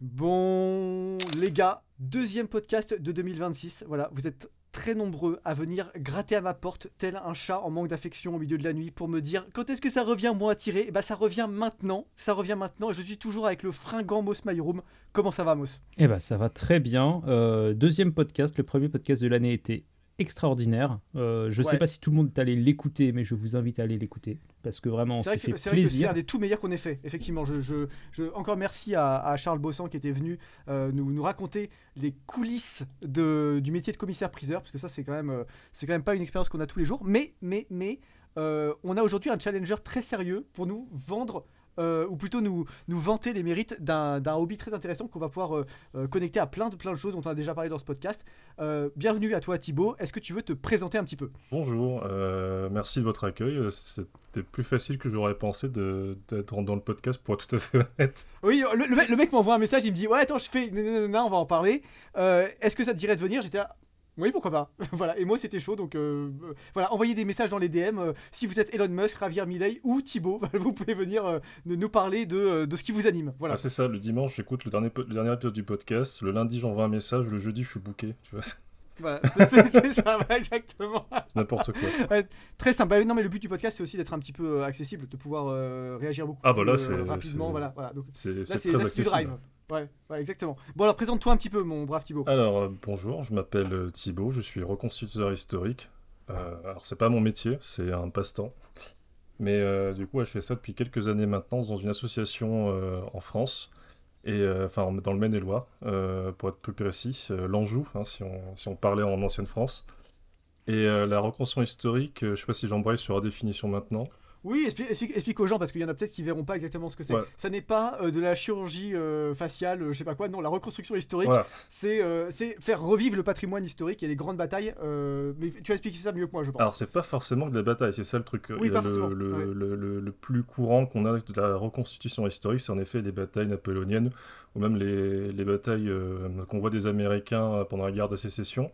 Bon, les gars, deuxième podcast de 2026. Voilà, vous êtes très nombreux à venir gratter à ma porte, tel un chat en manque d'affection au milieu de la nuit, pour me dire quand est-ce que ça revient, moi, à tirer. Et bah, ça revient maintenant. Ça revient maintenant. Et je suis toujours avec le fringant Moss Myroom. Comment ça va, Moss? Eh ben, ça va très bien. Deuxième podcast, le premier podcast de l'année était extraordinaire. Je ne sais Ouais. pas si tout le monde est allé l'écouter, mais je vous invite à aller l'écouter parce que vraiment, on C'est vrai s'est que fait c'est vrai que c'est un plaisir. des tout meilleurs qu'on ait fait. Effectivement, encore merci à Charles Bossan qui était venu nous raconter les coulisses du métier de commissaire-priseur, parce que ça c'est quand même pas une expérience qu'on a tous les jours. Mais on a aujourd'hui un challenger très sérieux pour nous vendre. Ou plutôt nous vanter les mérites d'un hobby très intéressant qu'on va pouvoir connecter à plein de choses dont on a déjà parlé dans ce podcast. Bienvenue à toi Thibaut, est-ce que tu veux te présenter un petit peu? Bonjour, merci de votre accueil. C'était plus facile que j'aurais pensé d'être dans le podcast, pour être tout à fait honnête. Oui, le mec m'envoie un message, il me dit ouais attends je fais non, on va en parler. Est-ce que ça te dirait de venir? J'étais là, oui pourquoi pas. Voilà, et moi c'était chaud donc voilà, envoyez des messages dans les DM si vous êtes Elon Musk, Javier Milei ou Thibaut, vous pouvez venir nous parler de ce qui vous anime. Ah, Voilà. c'est ça, le dimanche j'écoute le dernier épisode du podcast, le lundi j'envoie un message, le jeudi je suis booké, tu vois, c'est Voilà, c'est ça, ouais, exactement. n'importe quoi. Ouais, très simple. Bah, non, mais le but du podcast, c'est aussi d'être un petit peu accessible, de pouvoir réagir beaucoup Ah plus bah là rapidement. Voilà, voilà. Donc, c'est là, très c'est du accessible. drive. Ouais, ouais, exactement. Bon, alors présente-toi un petit peu, mon brave Thibaut. Alors, bonjour, je m'appelle Thibaut, je suis reconstituteur historique. Alors c'est pas mon métier, c'est un passe-temps. Mais du coup, ouais, je fais ça depuis quelques années maintenant dans une association en France. Et enfin dans le Maine-et-Loire, pour être plus précis, l'Anjou, hein, si on parlait en ancienne France. Et la reconstruction historique, je sais pas si j'embraye sur la définition maintenant. Oui, explique aux gens, parce qu'il y en a peut-être qui verront pas exactement ce que c'est. Ouais, Ça n'est pas de la chirurgie faciale, je sais pas quoi. Non, la reconstruction historique, voilà. c'est faire revivre le patrimoine historique et les grandes batailles. Mais tu as expliqué ça mieux que moi, je Alors pense. c'est pas forcément de la bataille, c'est ça le truc. Oui, Il y a pas forcément. Ouais. le plus courant qu'on a de la reconstitution historique, c'est en effet les batailles napoléoniennes, ou même les batailles qu'on voit des Américains pendant la guerre de sécession.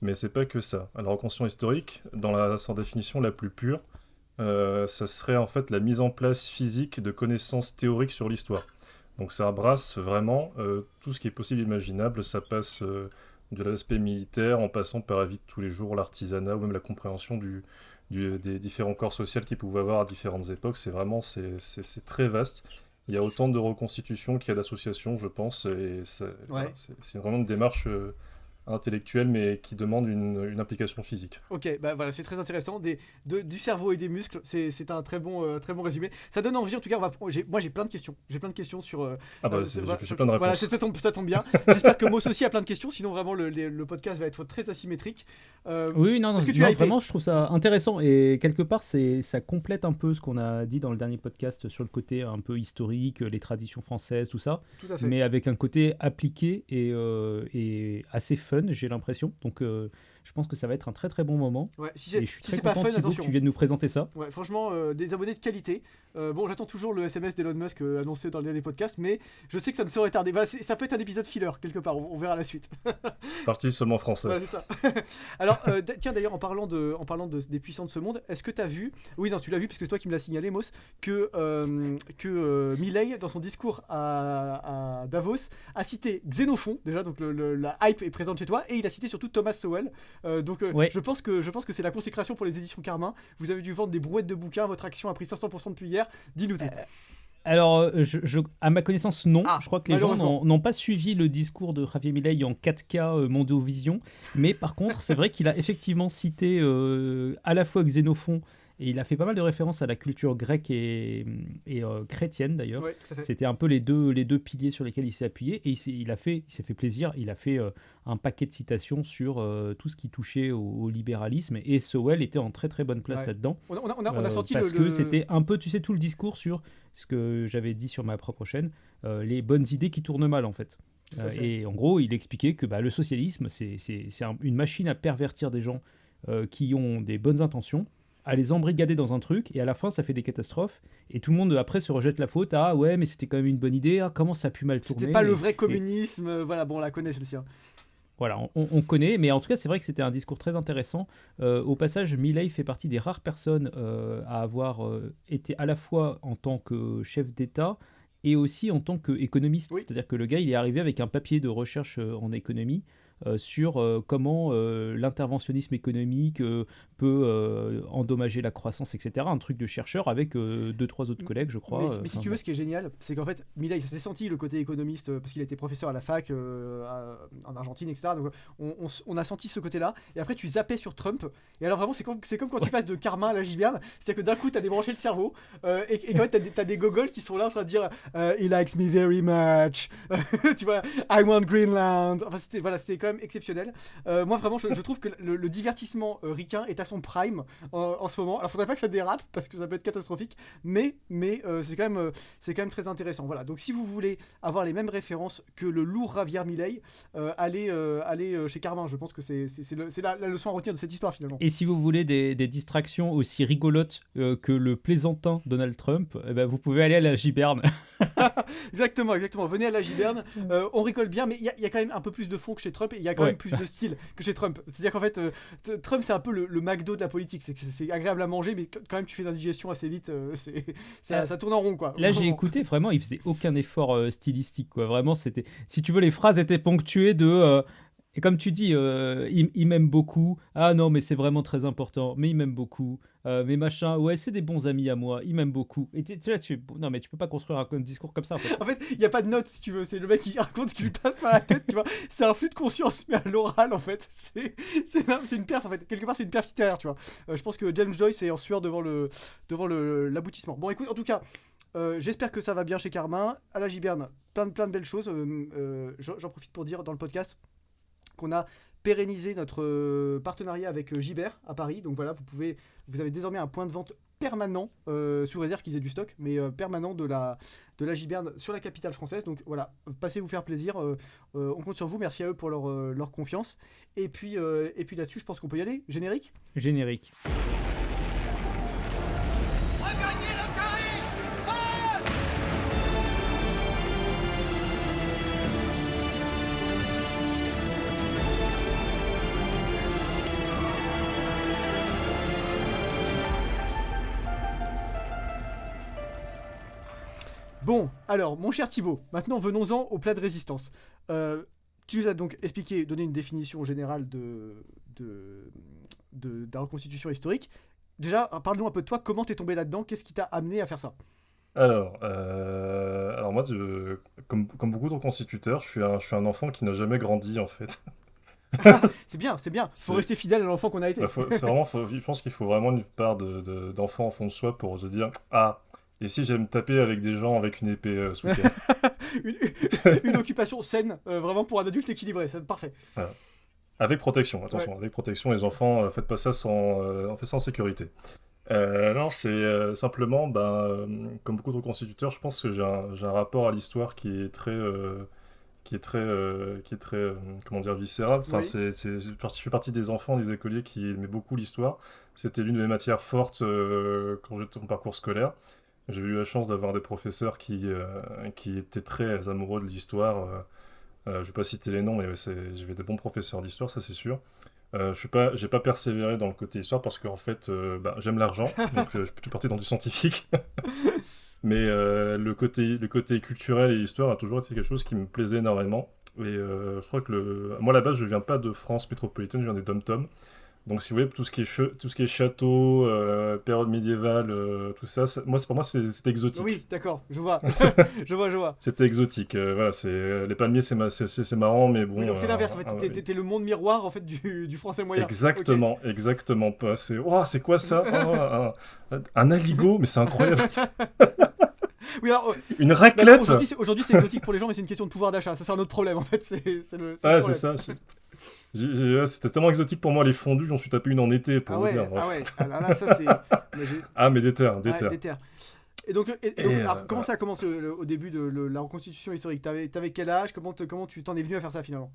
Mais c'est pas que ça. La reconstruction historique, sa définition la plus pure, ça serait en fait la mise en place physique de connaissances théoriques sur l'histoire. Donc ça brasse vraiment tout ce qui est possible et imaginable. Ça passe de l'aspect militaire en passant par la vie de tous les jours, l'artisanat ou même la compréhension des différents corps sociaux qu'ils pouvaient avoir à différentes époques. C'est très vaste. Il y a autant de reconstitutions qu'il y a d'associations, je pense. Et voilà, Ouais. c'est vraiment une démarche intellectuelle, mais qui demande une implication physique. Ok, bah voilà, c'est très intéressant. Du cerveau et des muscles, c'est un très bon résumé. Ça donne envie, en tout cas, moi j'ai plein de questions. J'ai plein de questions sur. Ah bah, Voilà, j'ai plein de voilà, réponses. ça tombe bien. J'espère que Moss aussi a plein de questions, sinon vraiment le podcast va être très asymétrique. Oui, non, non, Est-ce que tu non, as hypé? vraiment, je trouve ça intéressant et quelque part, ça complète un peu ce qu'on a dit dans le dernier podcast sur le côté un peu historique, les traditions françaises, tout ça, Tout à fait. mais avec un côté appliqué et assez fun, j'ai l'impression. Donc, je pense que ça va être un très très bon moment. Ouais, Et je suis si très c'est pas content, fun, Thibaut, que tu attention. viennes nous présenter ça. Ouais, franchement, des abonnés de qualité. Bon, j'attends toujours le SMS d'Elon Musk annoncé dans le dernier podcast, mais je sais que ça ne saurait tarder. Bah, ça peut être un épisode filler quelque part. On verra la suite. Partie seulement français. Voilà, c'est ça. Alors, tiens, d'ailleurs, des puissants de ce monde, est-ce que tu as vu, oui, non, tu l'as vu, parce que c'est toi qui me l'as signalé, Moss, que Milei, dans son discours à Davos, a cité Xénophon, déjà, donc la hype est présente chez toi, et il a cité surtout Thomas Sowell. Ouais. Je pense que c'est la consécration pour les éditions Carmin. Vous avez dû vendre des brouettes de bouquins, votre action a pris 500% depuis hier. Dis-nous tout. Alors, à ma connaissance, non. Ah, Je crois que les gens malheureusement. n'ont pas suivi le discours de Javier Milei en 4K Mondovision. Mais par contre, c'est vrai qu'il a effectivement cité à la fois Xénophon et il a fait pas mal de références à la culture grecque et chrétienne d'ailleurs. Ouais, tout à fait. C'était un peu les deux piliers sur lesquels il s'est appuyé. Et il s'est fait plaisir. Il a fait un paquet de citations sur tout ce qui touchait au libéralisme. Et Sowell était en très très bonne place Ouais. là-dedans. On a sorti Parce que c'était un peu, tu sais, tout le discours sur ce que j'avais dit sur ma propre chaîne, les bonnes idées qui tournent mal en fait. Tout à fait. Et en gros, il expliquait que bah, le socialisme, c'est une machine à pervertir des gens qui ont des bonnes intentions, à les embrigader dans un truc, et à la fin, ça fait des catastrophes, et tout le monde après se rejette la faute, ah ouais, mais c'était quand même une bonne idée, ah, comment ça a pu mal C'était tourner. pas le vrai Et communisme. Voilà, bon, on la connaît celle-ci. Hein. voilà, on connaît, mais en tout cas, c'est vrai que c'était un discours très intéressant. Au passage, Milei fait partie des rares personnes à avoir été à la fois en tant que chef d'État et aussi en tant qu'économiste. Oui. C'est-à-dire que le gars, il est arrivé avec un papier de recherche en économie sur comment l'interventionnisme économique peut endommager la croissance, etc. Un truc de chercheur avec 2-3 autres collègues, je crois. Mais si tu veux, ce qui est génial, c'est qu'en fait, Milei, ça s'est senti le côté économiste parce qu'il a été professeur à la fac en Argentine, etc. Donc on a senti ce côté-là. Et après, tu zappais sur Trump. Et alors vraiment, c'est comme quand tu passes de Carmin à la Giberne. C'est-à-dire que d'un coup, t'as débranché le cerveau et qu'en fait, t'as des gogoles qui sont là en train de dire He likes me very much. Tu vois, I want Greenland. Enfin, c'était quand même exceptionnel. Moi, vraiment, je trouve que le divertissement ricain est à son prime en ce moment. Alors, faudrait pas que ça dérape parce que ça peut être catastrophique. Mais c'est quand même très intéressant. Voilà. Donc si vous voulez avoir les mêmes références que le lourd Javier Milei, allez chez Carmin. Je pense que c'est la leçon à retenir de cette histoire finalement. Et si vous voulez des distractions aussi rigolotes que le plaisantin Donald Trump, eh ben, vous pouvez aller à la Giberne. Exactement. Venez à la Giberne. On rigole bien, mais il y a quand même un peu plus de fond que chez Trump et il y a quand même plus de style que chez Trump. C'est-à-dire qu'en fait, Trump c'est un peu le McDo de la politique. C'est agréable à manger, mais quand même tu fais l'indigestion assez vite. Ça tourne en rond quoi. Là j'ai écouté, vraiment il faisait aucun effort stylistique quoi. Vraiment c'était, si tu veux, les phrases étaient ponctuées de et comme tu dis, il m'aime beaucoup. Ah non mais c'est vraiment très important. Mais il m'aime beaucoup. Mais machin, ouais c'est des bons amis à moi. Il m'aime beaucoup. Et là non mais tu peux pas construire un discours comme ça en fait. En fait, il y a pas de notes si tu veux. C'est le mec qui raconte ce qui lui passe par la tête. Tu vois, c'est un flux de conscience mais à l'oral en fait. C'est une perf en fait. Quelque part c'est une perf littéraire. Tu vois. Je pense que James Joyce est en sueur devant l'aboutissement. Bon écoute, en tout cas. J'espère que ça va bien chez Carmin. À la Giberne, plein de belles choses. J'en profite pour dire dans le podcast qu'on a pérennisé notre partenariat avec Gibert à Paris. Donc voilà, vous avez désormais un point de vente permanent, sous réserve qu'ils aient du stock, mais permanent de la Giberne sur la capitale française. Donc voilà, passez vous faire plaisir. On compte sur vous. Merci à eux pour leur confiance. Et puis là-dessus, je pense qu'on peut y aller. Générique. Bon, alors, mon cher Thibaut, maintenant venons-en au plat de résistance. Tu nous as donc donné une définition générale de la reconstitution historique. Déjà, parle-nous un peu de toi, comment t'es tombé là-dedans, qu'est-ce qui t'a amené à faire ça? Alors moi, comme beaucoup de reconstituteurs, je suis un enfant qui n'a jamais grandi en fait. C'est bien, faut C'est- rester fidèle à l'enfant qu'on a été. Je pense qu'il faut vraiment une part d'enfant en fond de soi pour se dire ah, et si j'aime taper avec des gens avec une épée ce week-end. une occupation saine, vraiment pour un adulte équilibré, c'est parfait. Voilà. Avec protection, attention, avec protection, les enfants, faites pas ça on fait ça en sécurité. Non, c'est simplement, comme beaucoup de reconstituteurs, je pense que j'ai un rapport à l'histoire qui est très, comment dire, viscéral. Enfin, Oui. je fais partie des enfants, des écoliers qui aimaient beaucoup l'histoire. C'était l'une de mes matières fortes quand j'étais en parcours scolaire. J'ai eu la chance d'avoir des professeurs qui étaient très amoureux de l'histoire. Je vais pas citer les noms, mais j'avais des bons professeurs d'histoire, ça c'est sûr. J'ai pas persévéré dans le côté histoire parce qu'en fait, j'aime l'argent, donc je suis plutôt parti dans du scientifique. Mais le côté culturel et histoire a toujours été quelque chose qui me plaisait énormément. Et je crois que moi, à la base, je viens pas de France métropolitaine, je viens des Dom-Tom. Donc, si vous voulez, tout ce qui est château, période médiévale, tout ça, pour moi, c'est exotique. Oui, d'accord, je vois. je vois. C'était exotique. Voilà, les palmiers, c'est marrant, mais bon. Oui, donc c'est l'inverse, en fait. T'es le monde miroir en fait du français moyen. Exactement, exactement pas. C'est quoi ça? Un aligot, mais c'est incroyable. Oui, alors, Une raclette. aujourd'hui, c'est exotique pour les gens, mais c'est une question de pouvoir d'achat. Ça, c'est un autre problème en fait. C'est le Ah, problème. c'est ça. C'était tellement exotique pour moi, les fondus, j'en suis tapé une en été, pour Ah vous ouais, dire. ah ouais. Ah là, ça c'est. Ah, mais déter. Ouais, déter. Et donc, alors, comment voilà. ça a commencé au début de la reconstitution historique? T'avais quel âge? Comment tu t'en es venu à faire ça finalement?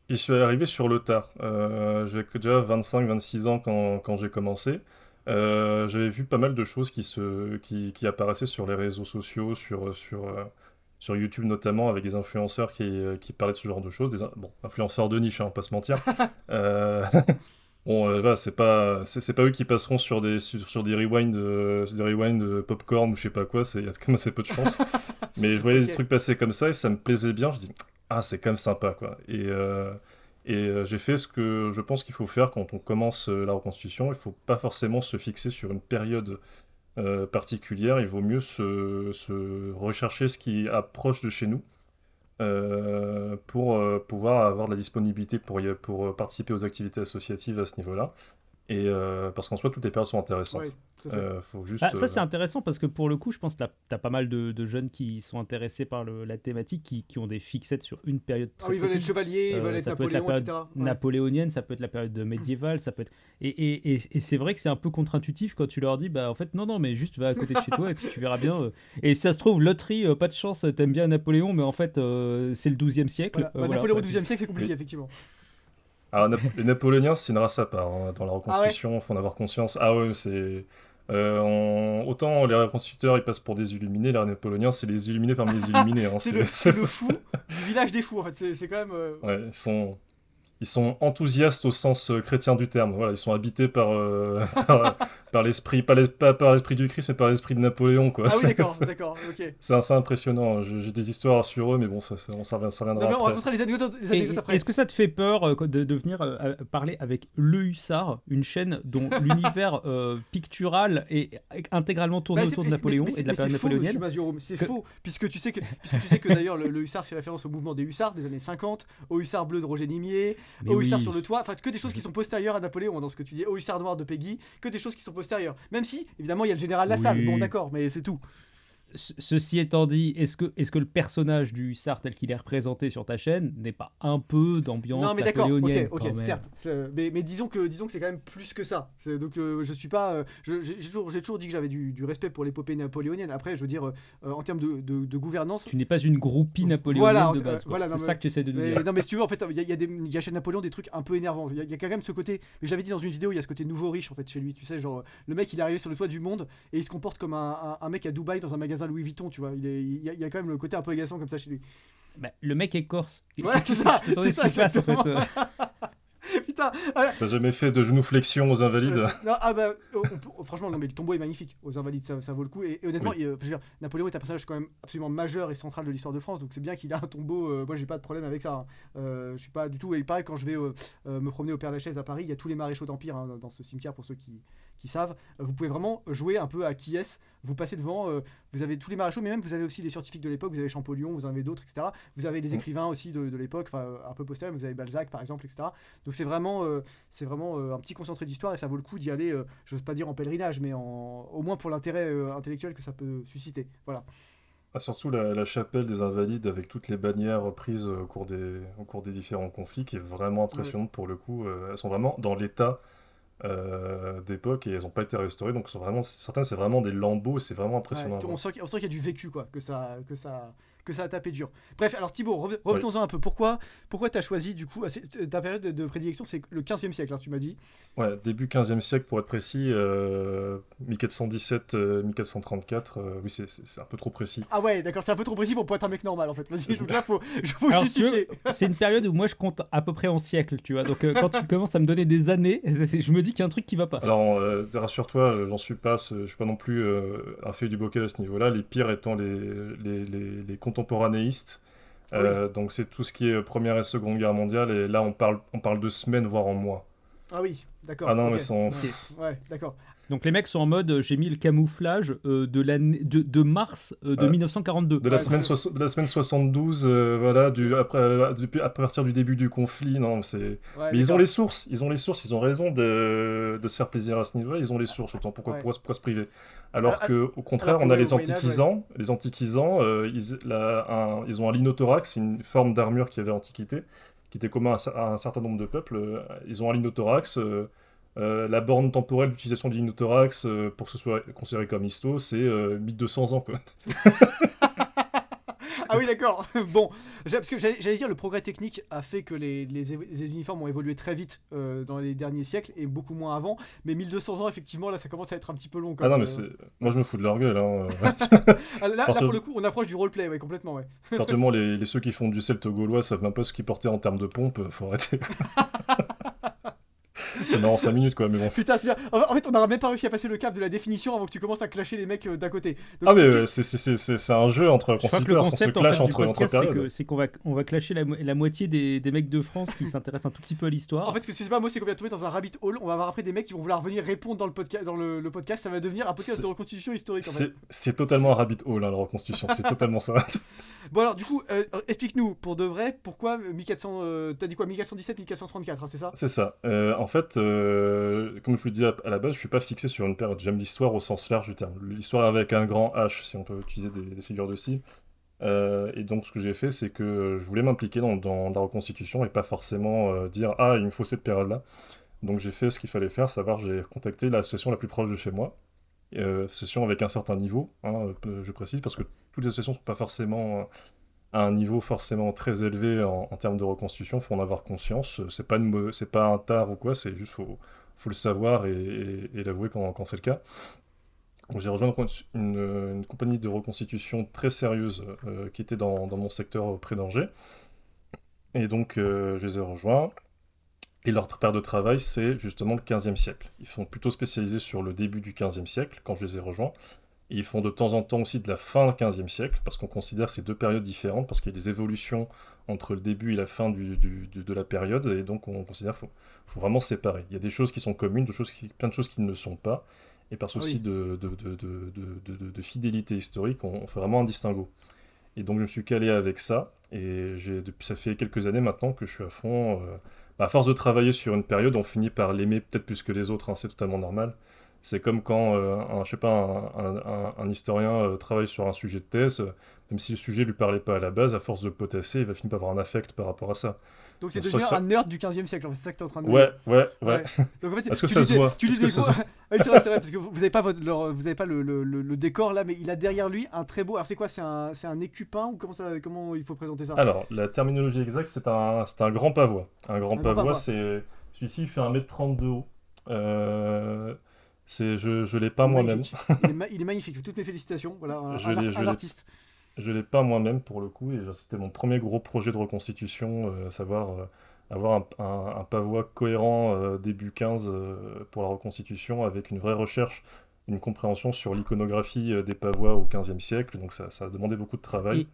Je suis arrivé sur le tard. J'avais déjà 25-26 ans quand j'ai commencé. J'avais vu pas mal de choses qui apparaissaient sur les réseaux sociaux, sur YouTube notamment, avec des influenceurs qui parlaient de ce genre de choses. Influenceurs de niche, hein, pas se mentir. Bon, voilà, c'est pas eux qui passeront sur des rewind popcorn ou je sais pas quoi, il y a quand même assez peu de chance. Mais je voyais des Ok. trucs passer comme ça et ça me plaisait bien. Je dis, ah, c'est quand même sympa, quoi. J'ai fait ce que je pense qu'il faut faire quand on commence la reconstitution. Il faut pas forcément se fixer sur une période particulière. Il vaut mieux se rechercher ce qui approche de chez nous pour pouvoir avoir de la disponibilité pour participer aux activités associatives à ce niveau-là. Parce qu'en soi, toutes les périodes sont Ouais, intéressantes. tout à fait. Faut juste. Ah, ça, c'est intéressant parce que pour le coup, je pense que tu as pas mal de jeunes qui sont intéressés par la thématique, qui ont des fixettes sur une période Ah très oui, ils veulent être précise. chevaliers, ils veulent être Ça peut être la Napoléon, période etc. Ouais. napoléonienne, ça peut être la période médiévale, ça peut être... Et c'est vrai que c'est un peu contre-intuitif quand tu leur dis, bah en fait, non, mais juste va à côté de chez toi et puis tu verras bien. Et si ça se trouve, loterie, pas de chance, t'aimes bien Napoléon, mais en fait, c'est le 12e siècle. Voilà. Voilà, Napoléon au bah, XIIe siècle, c'est compliqué, Mais- effectivement. Alors, les Napoléoniens, c'est une race à part, hein. Dans la Ah ouais? reconstitution, faut en avoir conscience. Ah ouais, c'est. Autant les reconstituteurs ils passent pour des illuminés, les Napoléoniens c'est les illuminés parmi les illuminés, hein. C'est le fou du village des fous, en fait. C'est quand même. Ouais, ils sont enthousiastes au sens chrétien du terme. Voilà, ils sont habités par l'esprit, pas par l'esprit du Christ, mais par l'esprit de Napoléon, quoi. Ah oui, d'accord, ok. C'est assez impressionnant. J'ai des histoires sur eux, mais bon, ça Non, reviendra mais on après. racontera les anecdotes après. Est-ce que ça te fait peur de venir parler avec Le Hussard, une chaîne dont l'univers pictural est intégralement tourné Bah, autour de Napoléon et de la période c'est faux, napoléonienne? monsieur Mazuro, c'est Que- faux, puisque tu sais que d'ailleurs le hussard fait référence au mouvement des hussards des années 50, au hussard bleu de Roger Nimier, Mais au oui. hussard sur le toit, enfin que des choses qui sont postérieures à Napoléon dans ce que tu dis, au hussard noir de Peggy, que des choses qui sont postérieures. Même si, évidemment, il y a le général Lassalle, Oui. bon d'accord, mais c'est tout. Ceci étant dit, est-ce que le personnage du hussard tel qu'il est représenté sur ta chaîne n'est pas un peu d'ambiance Non mais d'accord, napoléonienne ok, quand même? certes, mais disons que c'est quand même plus que ça. Donc je suis pas, j'ai toujours dit que j'avais du respect pour l'épopée napoléonienne. Après, je veux dire, en termes de gouvernance, Tu n'es pas une groupie napoléonienne Voilà, de base, quoi. voilà, non, C'est mais- ça que tu essaies de nous mais, dire. non mais si tu veux en fait il y a chez Napoléon des trucs un peu énervants, il y a quand même ce côté, mais j'avais dit dans une vidéo, il y a ce côté nouveau riche en fait chez lui, tu sais, genre le mec il est arrivé sur le toit du monde et il se comporte comme un mec à Dubaï dans un magasin Louis Vuitton, tu vois, il y a quand même le côté un peu agaçant comme ça chez lui. Bah, le mec est corse. Ouais, c'est ça, Je t'attendais c'est ce qu'il ça, fasse en fait. Putain, T'as jamais fait de genuflexion aux invalides? non, ah bah, franchement, non, mais le tombeau est magnifique. Aux Invalides, ça vaut le coup. Et honnêtement, Oui. je veux dire, Napoléon est un personnage quand même absolument majeur et central de l'histoire de France. Donc c'est bien qu'il a un tombeau. Moi, j'ai pas de problème avec ça, hein. Je suis pas du tout. Et pareil, quand je vais me promener au Père-Lachaise à Paris, il y a tous les maréchaux d'Empire, hein, dans ce cimetière pour ceux qui savent. Vous pouvez vraiment jouer un peu à qui est-ce. Vous passez devant, vous avez tous les maréchaux, mais même vous avez aussi les scientifiques de l'époque. Vous avez Champollion, vous en avez d'autres, etc. Vous avez les écrivains aussi de l'époque, enfin un peu postérieurs. Vous avez Balzac, par exemple, etc. Donc c'est vraiment un petit concentré d'histoire et ça vaut le coup d'y aller, je n'ose pas dire en pèlerinage, mais au moins pour l'intérêt intellectuel que ça peut susciter. Voilà. Ah, surtout la chapelle des Invalides avec toutes les bannières prises au cours des différents conflits qui est vraiment impressionnante pour le coup. Elles sont vraiment dans l'état d'époque et elles n'ont pas été restaurées, donc certaines c'est vraiment des lambeaux et c'est vraiment impressionnant. Ouais, à voir. on sent qu'il y a du vécu, quoi, que ça a tapé dur. Bref, alors Thibaut, revenons-en un peu. Pourquoi tu as choisi, du coup, ta période de prédilection, c'est le 15e siècle, hein, tu m'as dit. Ouais, début 15e siècle pour être précis, 1417-1434, oui c'est un peu trop précis. Ah ouais, d'accord, c'est un peu trop précis pour être un mec normal, en fait. Vas-y, donc là, faut Alors, si tu veux, justifier. c'est une période où moi je compte à peu près en siècle, tu vois. Donc quand tu commences à me donner des années, je me dis qu'il y a un truc qui va pas. Alors rassure-toi, je suis pas non plus un feuille du bocal à ce niveau-là, les pires étant les contemporanéistes. Donc c'est tout ce qui est Première et Seconde Guerre mondiale, et là on parle de semaines, voire en mois. Ah oui, d'accord. Ah non, ok. mais sont... Ouais, d'accord. Donc les mecs sont en mode j'ai mis le camouflage de mars de 1942. De la Ouais, semaine, parce de la semaine 72, voilà, à partir du début du conflit, non, c'est... Ouais, Mais ils d'accord. ont les sources, ils ont raison de se faire plaisir à ce niveau-là, ils ont les sources, autant Ouais. pourquoi se priver? Alors Alors, que, au contraire, alors que, on a ouais, les au Moyen-Âge, antiquisants, ils ont un linothorax, c'est une forme d'armure qu'il y avait à l'Antiquité, qui était commun à un certain nombre de peuples, ils ont un linothorax, la borne temporelle d'utilisation du linothorax, pour que ce soit considéré comme histo, c'est 1200 ans, quoi. Ah oui, d'accord. Bon, parce que j'allais dire, le progrès technique a fait que les uniformes ont évolué très vite dans les derniers siècles et beaucoup moins avant. Mais 1200 ans, effectivement, là, ça commence à être un petit peu long. Ah non, mais moi je me fous de leur gueule, hein. Là, pour le coup, on approche du roleplay, ouais, complètement, ouais. Particulièrement ceux qui font du celte gaulois savent même pas ce qu'ils portaient en termes de pompe, faut arrêter. C'est marrant 5 minutes quoi, mais bon. Putain, c'est bien. En fait, on n'aura même pas réussi à passer le cap de la définition avant que tu commences à clasher les mecs d'à côté. Donc, Ah mais est-ce que- c'est un jeu entre Je crois que le constructeurs, on se concept en clash fait, du entre podcast, c'est périodes. c'est qu'on va clasher la moitié des mecs de France qui s'intéressent un tout petit peu à l'histoire. En fait, ce que tu sais pas, moi, c'est qu'on va tomber dans un rabbit hole. On va avoir après des mecs qui vont vouloir venir répondre dans le podcast. Ça va devenir un podcast C'est- de reconstitution historique. En fait. C'est totalement un rabbit hole, hein, la reconstitution, c'est totalement ça. Bon, alors, du coup, explique-nous pour de vrai pourquoi 1400. T'as dit quoi 1417, 1434, hein, c'est ça? C'est ça. En fait, comme je vous le disais à la base, je suis pas fixé sur une période. J'aime l'histoire au sens large du terme. L'histoire avec un grand H, si on peut utiliser des figures de style. Et donc, ce que j'ai fait, c'est que je voulais m'impliquer dans la reconstitution et pas forcément dire ah, il me faut cette période-là. Donc, j'ai fait ce qu'il fallait faire, savoir j'ai contacté l'association la plus proche de chez moi. Association avec un certain niveau, hein, je précise, parce que toutes les associations ne sont pas forcément à un niveau forcément très élevé en termes de reconstitution, il faut en avoir conscience. C'est pas un tard ou quoi, c'est juste faut le savoir et l'avouer quand c'est le cas. Donc, j'ai rejoint une compagnie de reconstitution très sérieuse qui était dans mon secteur près d'Angers. Et donc je les ai rejoints. Et leur période de travail, c'est justement le 15e siècle. Ils sont plutôt spécialisés sur le début du 15e siècle, quand je les ai rejoints. Et ils font de temps en temps aussi de la fin du 15e siècle, parce qu'on considère ces deux périodes différentes, parce qu'il y a des évolutions entre le début et la fin de la période, et donc on considère qu'il faut vraiment séparer. Il y a des choses qui sont communes, plein de choses qui ne le sont pas, et par Ah souci oui. de fidélité historique, on fait vraiment un distinguo. Et donc je me suis calé avec ça, et ça fait quelques années maintenant que je suis à fond. À force de travailler sur une période, on finit par l'aimer peut-être plus que les autres, hein, c'est totalement normal. C'est comme quand je sais pas, un historien travaille sur un sujet de thèse, même si le sujet lui parlait pas à la base, à force de le potasser, il va finir par avoir un affect par rapport à ça. Donc, t'es Donc, devenu un nerd du 15e siècle, en fait, c'est ça que t'es en train de me Ouais, dire. ouais. Donc, en fait, Est-ce que tu ça se lisais- voit Tu Est-ce lis que des ça gros- se voit Oui, c'est vrai, parce que vous avez pas, vous avez pas le décor là, mais il a derrière lui un très beau. Alors, c'est quoi? C'est un écupin ou comment il faut présenter ça? Alors, la terminologie exacte, c'est un grand pavois. Un grand Un grand pavois, pavois. celui-ci, il fait 1,30 m de haut. Je l'ai pas moi-même. Magnifique. Il est magnifique. Toutes mes félicitations. Voilà, un artiste. Je l'ai pas moi-même pour le coup, et c'était mon premier gros projet de reconstitution, à savoir avoir un pavois cohérent début 15 pour la reconstitution, avec une vraie recherche, une compréhension sur l'iconographie des pavois au 15e siècle, donc ça a demandé beaucoup de travail.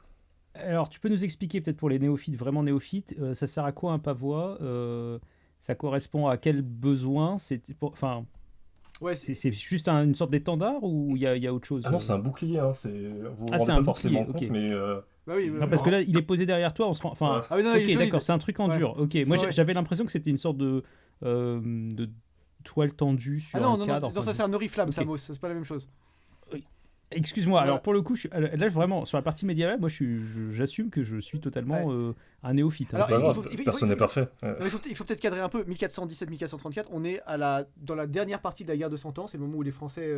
Alors, tu peux nous expliquer, peut-être pour les néophytes, vraiment néophytes, ça sert à quoi un pavois ça correspond à quel besoin enfin, Ouais, c'est juste une sorte d'étendard ou il y a autre chose Ah non, c'est un bouclier, hein, vous vous Ah, rendez c'est pas un forcément bouclier, compte, ok. mais bah oui. Non, parce que là, il est posé derrière toi, on se rend... Enfin, Ouais. Ah oui, non, il est ok, solide. d'accord, c'est un truc en Ouais. dur. Ok, moi Ouais. j'avais l'impression que c'était une sorte de toile tendue sur Ah non, un non, cadre. non, ça enfin, c'est un oriflamme, ok. Samos, c'est pas la même chose. Excuse-moi, Voilà. alors pour le coup, là vraiment, sur la partie médiévale, moi j'assume que je suis totalement un néophyte. c'est Alors, pas il grave, faut- personne n'est parfait. Ouais. Non, il faut peut-être cadrer un peu. 1417-1434, on est dans la dernière partie de la guerre de 100 ans. C'est le moment où les Français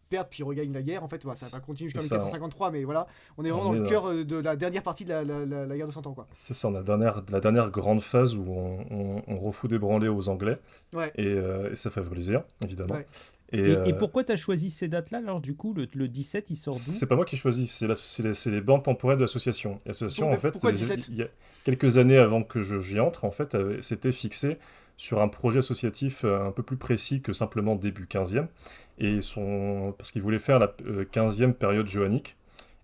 perdent puis regagnent la guerre. En fait, voilà, ça va continuer jusqu'en C'est ça. 1453, mais voilà, on est vraiment On dans est le dans- cœur de la dernière partie de la guerre de 100 ans, quoi. C'est ça, on a la dernière grande phase où on refout des branlées aux Anglais, Ouais. et ça fait plaisir, évidemment. Ouais. Et pourquoi tu as choisi ces dates-là alors du coup le 17 il sort d'où? C'est pas moi qui choisis, c'est les bandes temporelles de l'association. L'association, Bon, en fait, pourquoi 17? il y a quelques années avant que j'y entre, en fait, s'était fixé sur un projet associatif un peu plus précis que simplement début 15e, parce qu'ils voulaient faire la 15e période johannique,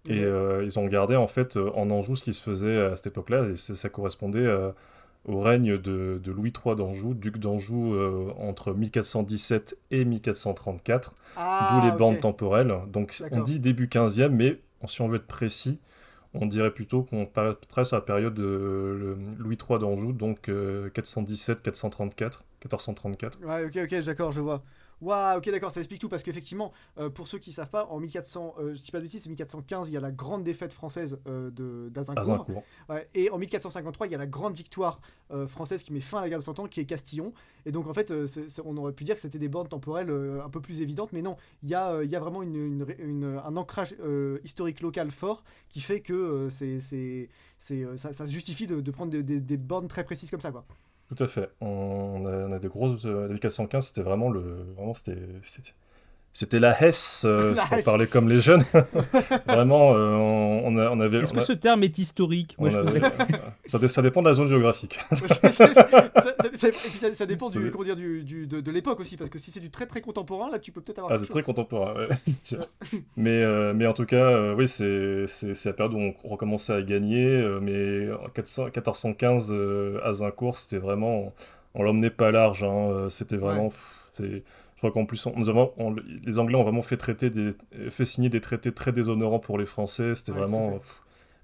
et ils ont gardé en fait en Anjou ce qui se faisait à cette époque-là, et ça correspondait au règne de Louis III d'Anjou, duc d'Anjou entre 1417 et 1434, d'où les bandes ok. temporelles. Donc on D'accord. dit début 15e, mais si on veut être précis, on dirait plutôt qu'on paraîtrait sur la période de Louis III d'Anjou, donc 417-434, 1434. Ouais, ok, d'accord, je vois. Waouh, ok, d'accord, ça explique tout parce qu'effectivement, pour ceux qui savent pas, en 1400, je dis pas de bêtises, c'est 1415, il y a la grande défaite française d'Azincourt. Azincourt. Ouais, et en 1453, il y a la grande victoire française qui met fin à la guerre de 100 ans, qui est Castillon. Et donc en fait, on aurait pu dire que c'était des bornes temporelles un peu plus évidentes, mais non, il y a vraiment un ancrage historique local fort qui fait que ça se justifie de prendre des bornes très précises comme ça, quoi. Tout à fait. On a des grosses. La 1415, c'était vraiment c'était C'était la Hesse, La pour Hesse. parler comme les jeunes. Vraiment, on avait... Est-ce que ce terme est historique? Moi, je ça dépend de la zone géographique. Et puis ça dépend Ça du, dé- comment dire, de l'époque aussi, parce que si c'est du très très contemporain, là tu peux peut-être avoir Ah, quelque c'est très chose. contemporain, ouais. Mais en tout cas, oui, c'est la période où on recommençait à gagner, mais en 1415, Azincourt, c'était vraiment... On l'emmenait pas large, hein, c'était Ouais. vraiment... Je crois qu'en plus, les Anglais ont vraiment fait signer des traités très déshonorants pour les Français, c'était Ouais, tout à vraiment... fait.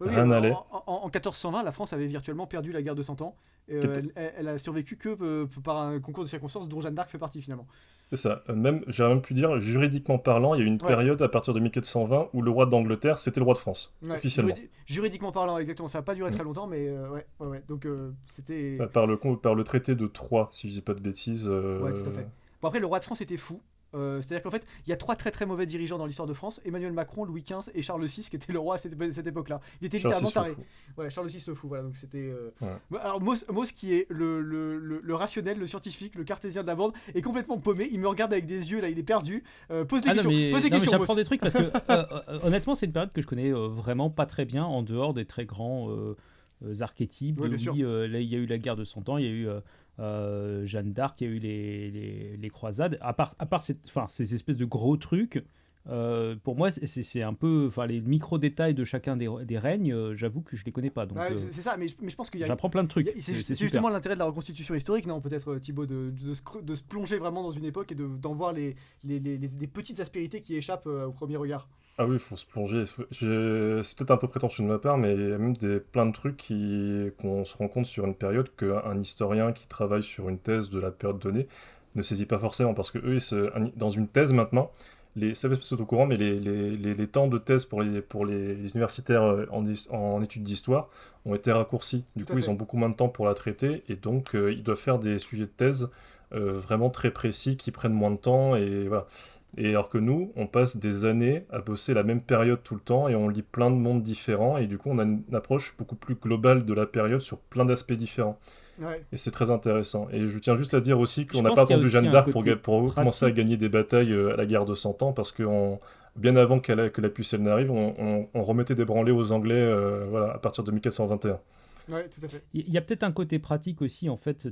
Oui, oui, rien n'allait. en 1420, la France avait virtuellement perdu la guerre de Cent Ans. Et, Qu'est- elle a survécu que par un concours de circonstances dont Jeanne d'Arc fait partie finalement. C'est ça. J'aurais même pu dire, juridiquement parlant, il y a eu une Ouais, période à partir de 1420 où le roi d'Angleterre, c'était le roi de France, ouais. officiellement. Juridiquement parlant, exactement. Ça n'a pas duré Mm. très longtemps, mais ouais, ouais, ouais. Donc c'était. Par le traité de Troyes, si je dis pas de bêtises. Ouais, tout à fait. Bon, après, le roi de France était fou. C'est-à-dire qu'en fait, il y a trois très très mauvais dirigeants dans l'histoire de France: Emmanuel Macron, Louis XV et Charles VI, qui était le roi à cette époque-là. Il était Charles littéralement VI le taré. fou. Ouais, Charles VI le fou, voilà. Donc c'était. Ouais. Alors, Mos, qui est le rationnel, le scientifique, le cartésien de la bande, est complètement paumé. Il me regarde avec des yeux, là, il est perdu. Pose des Ah non, questions. mais, Pose des non, mais questions, j'apprends Mos. des trucs parce que honnêtement, c'est une période que je connais vraiment pas très bien en dehors des très grands archétypes. Ouais, De bien sûr. oui, là, il y a eu la guerre de Cent Ans, il y a eu Jeanne d'Arc, il y a eu les croisades. À part ces espèces de gros trucs, pour moi, c'est un peu. Enfin, les micro-détails de chacun des règnes, j'avoue que je les connais pas. Donc, Ouais, c'est ça, mais je pense qu'il y a. j'apprends plein de trucs. C'est C'est c'est super. justement l'intérêt de la reconstitution historique, non? Peut-être, Thibaut, de se plonger vraiment dans une époque et d'en voir les petites aspérités qui échappent au premier regard. Ah oui, il faut se plonger. C'est peut-être un peu prétentieux de ma part, mais il y a même plein de trucs qu'on se rend compte sur une période qu'un historien qui travaille sur une thèse de la période donnée ne saisit pas forcément. Parce que eux, dans une thèse maintenant, ça va être au courant, mais les temps de thèse pour les universitaires en études d'histoire ont été raccourcis. Du Tout coup, à ils ont fait. beaucoup moins de temps pour la traiter, et donc ils doivent faire des sujets de thèse vraiment très précis qui prennent moins de temps, et voilà. Et alors que nous, on passe des années à bosser la même période tout le temps et on lit plein de mondes différents et du coup on a une approche beaucoup plus globale de la période sur plein d'aspects différents. Ouais. Et c'est très intéressant. Et je tiens juste à dire aussi Je qu'on n'a pense pas qu'il y a attendu aussi Jeanne un d'Arc côté pour commencer à pratique. gagner des batailles à la guerre de Cent Ans parce que bien avant que la pucelle n'arrive, on remettait des branlées aux Anglais voilà, à partir de 1421. Ouais, tout à fait. Il y a peut-être un côté pratique aussi, en fait,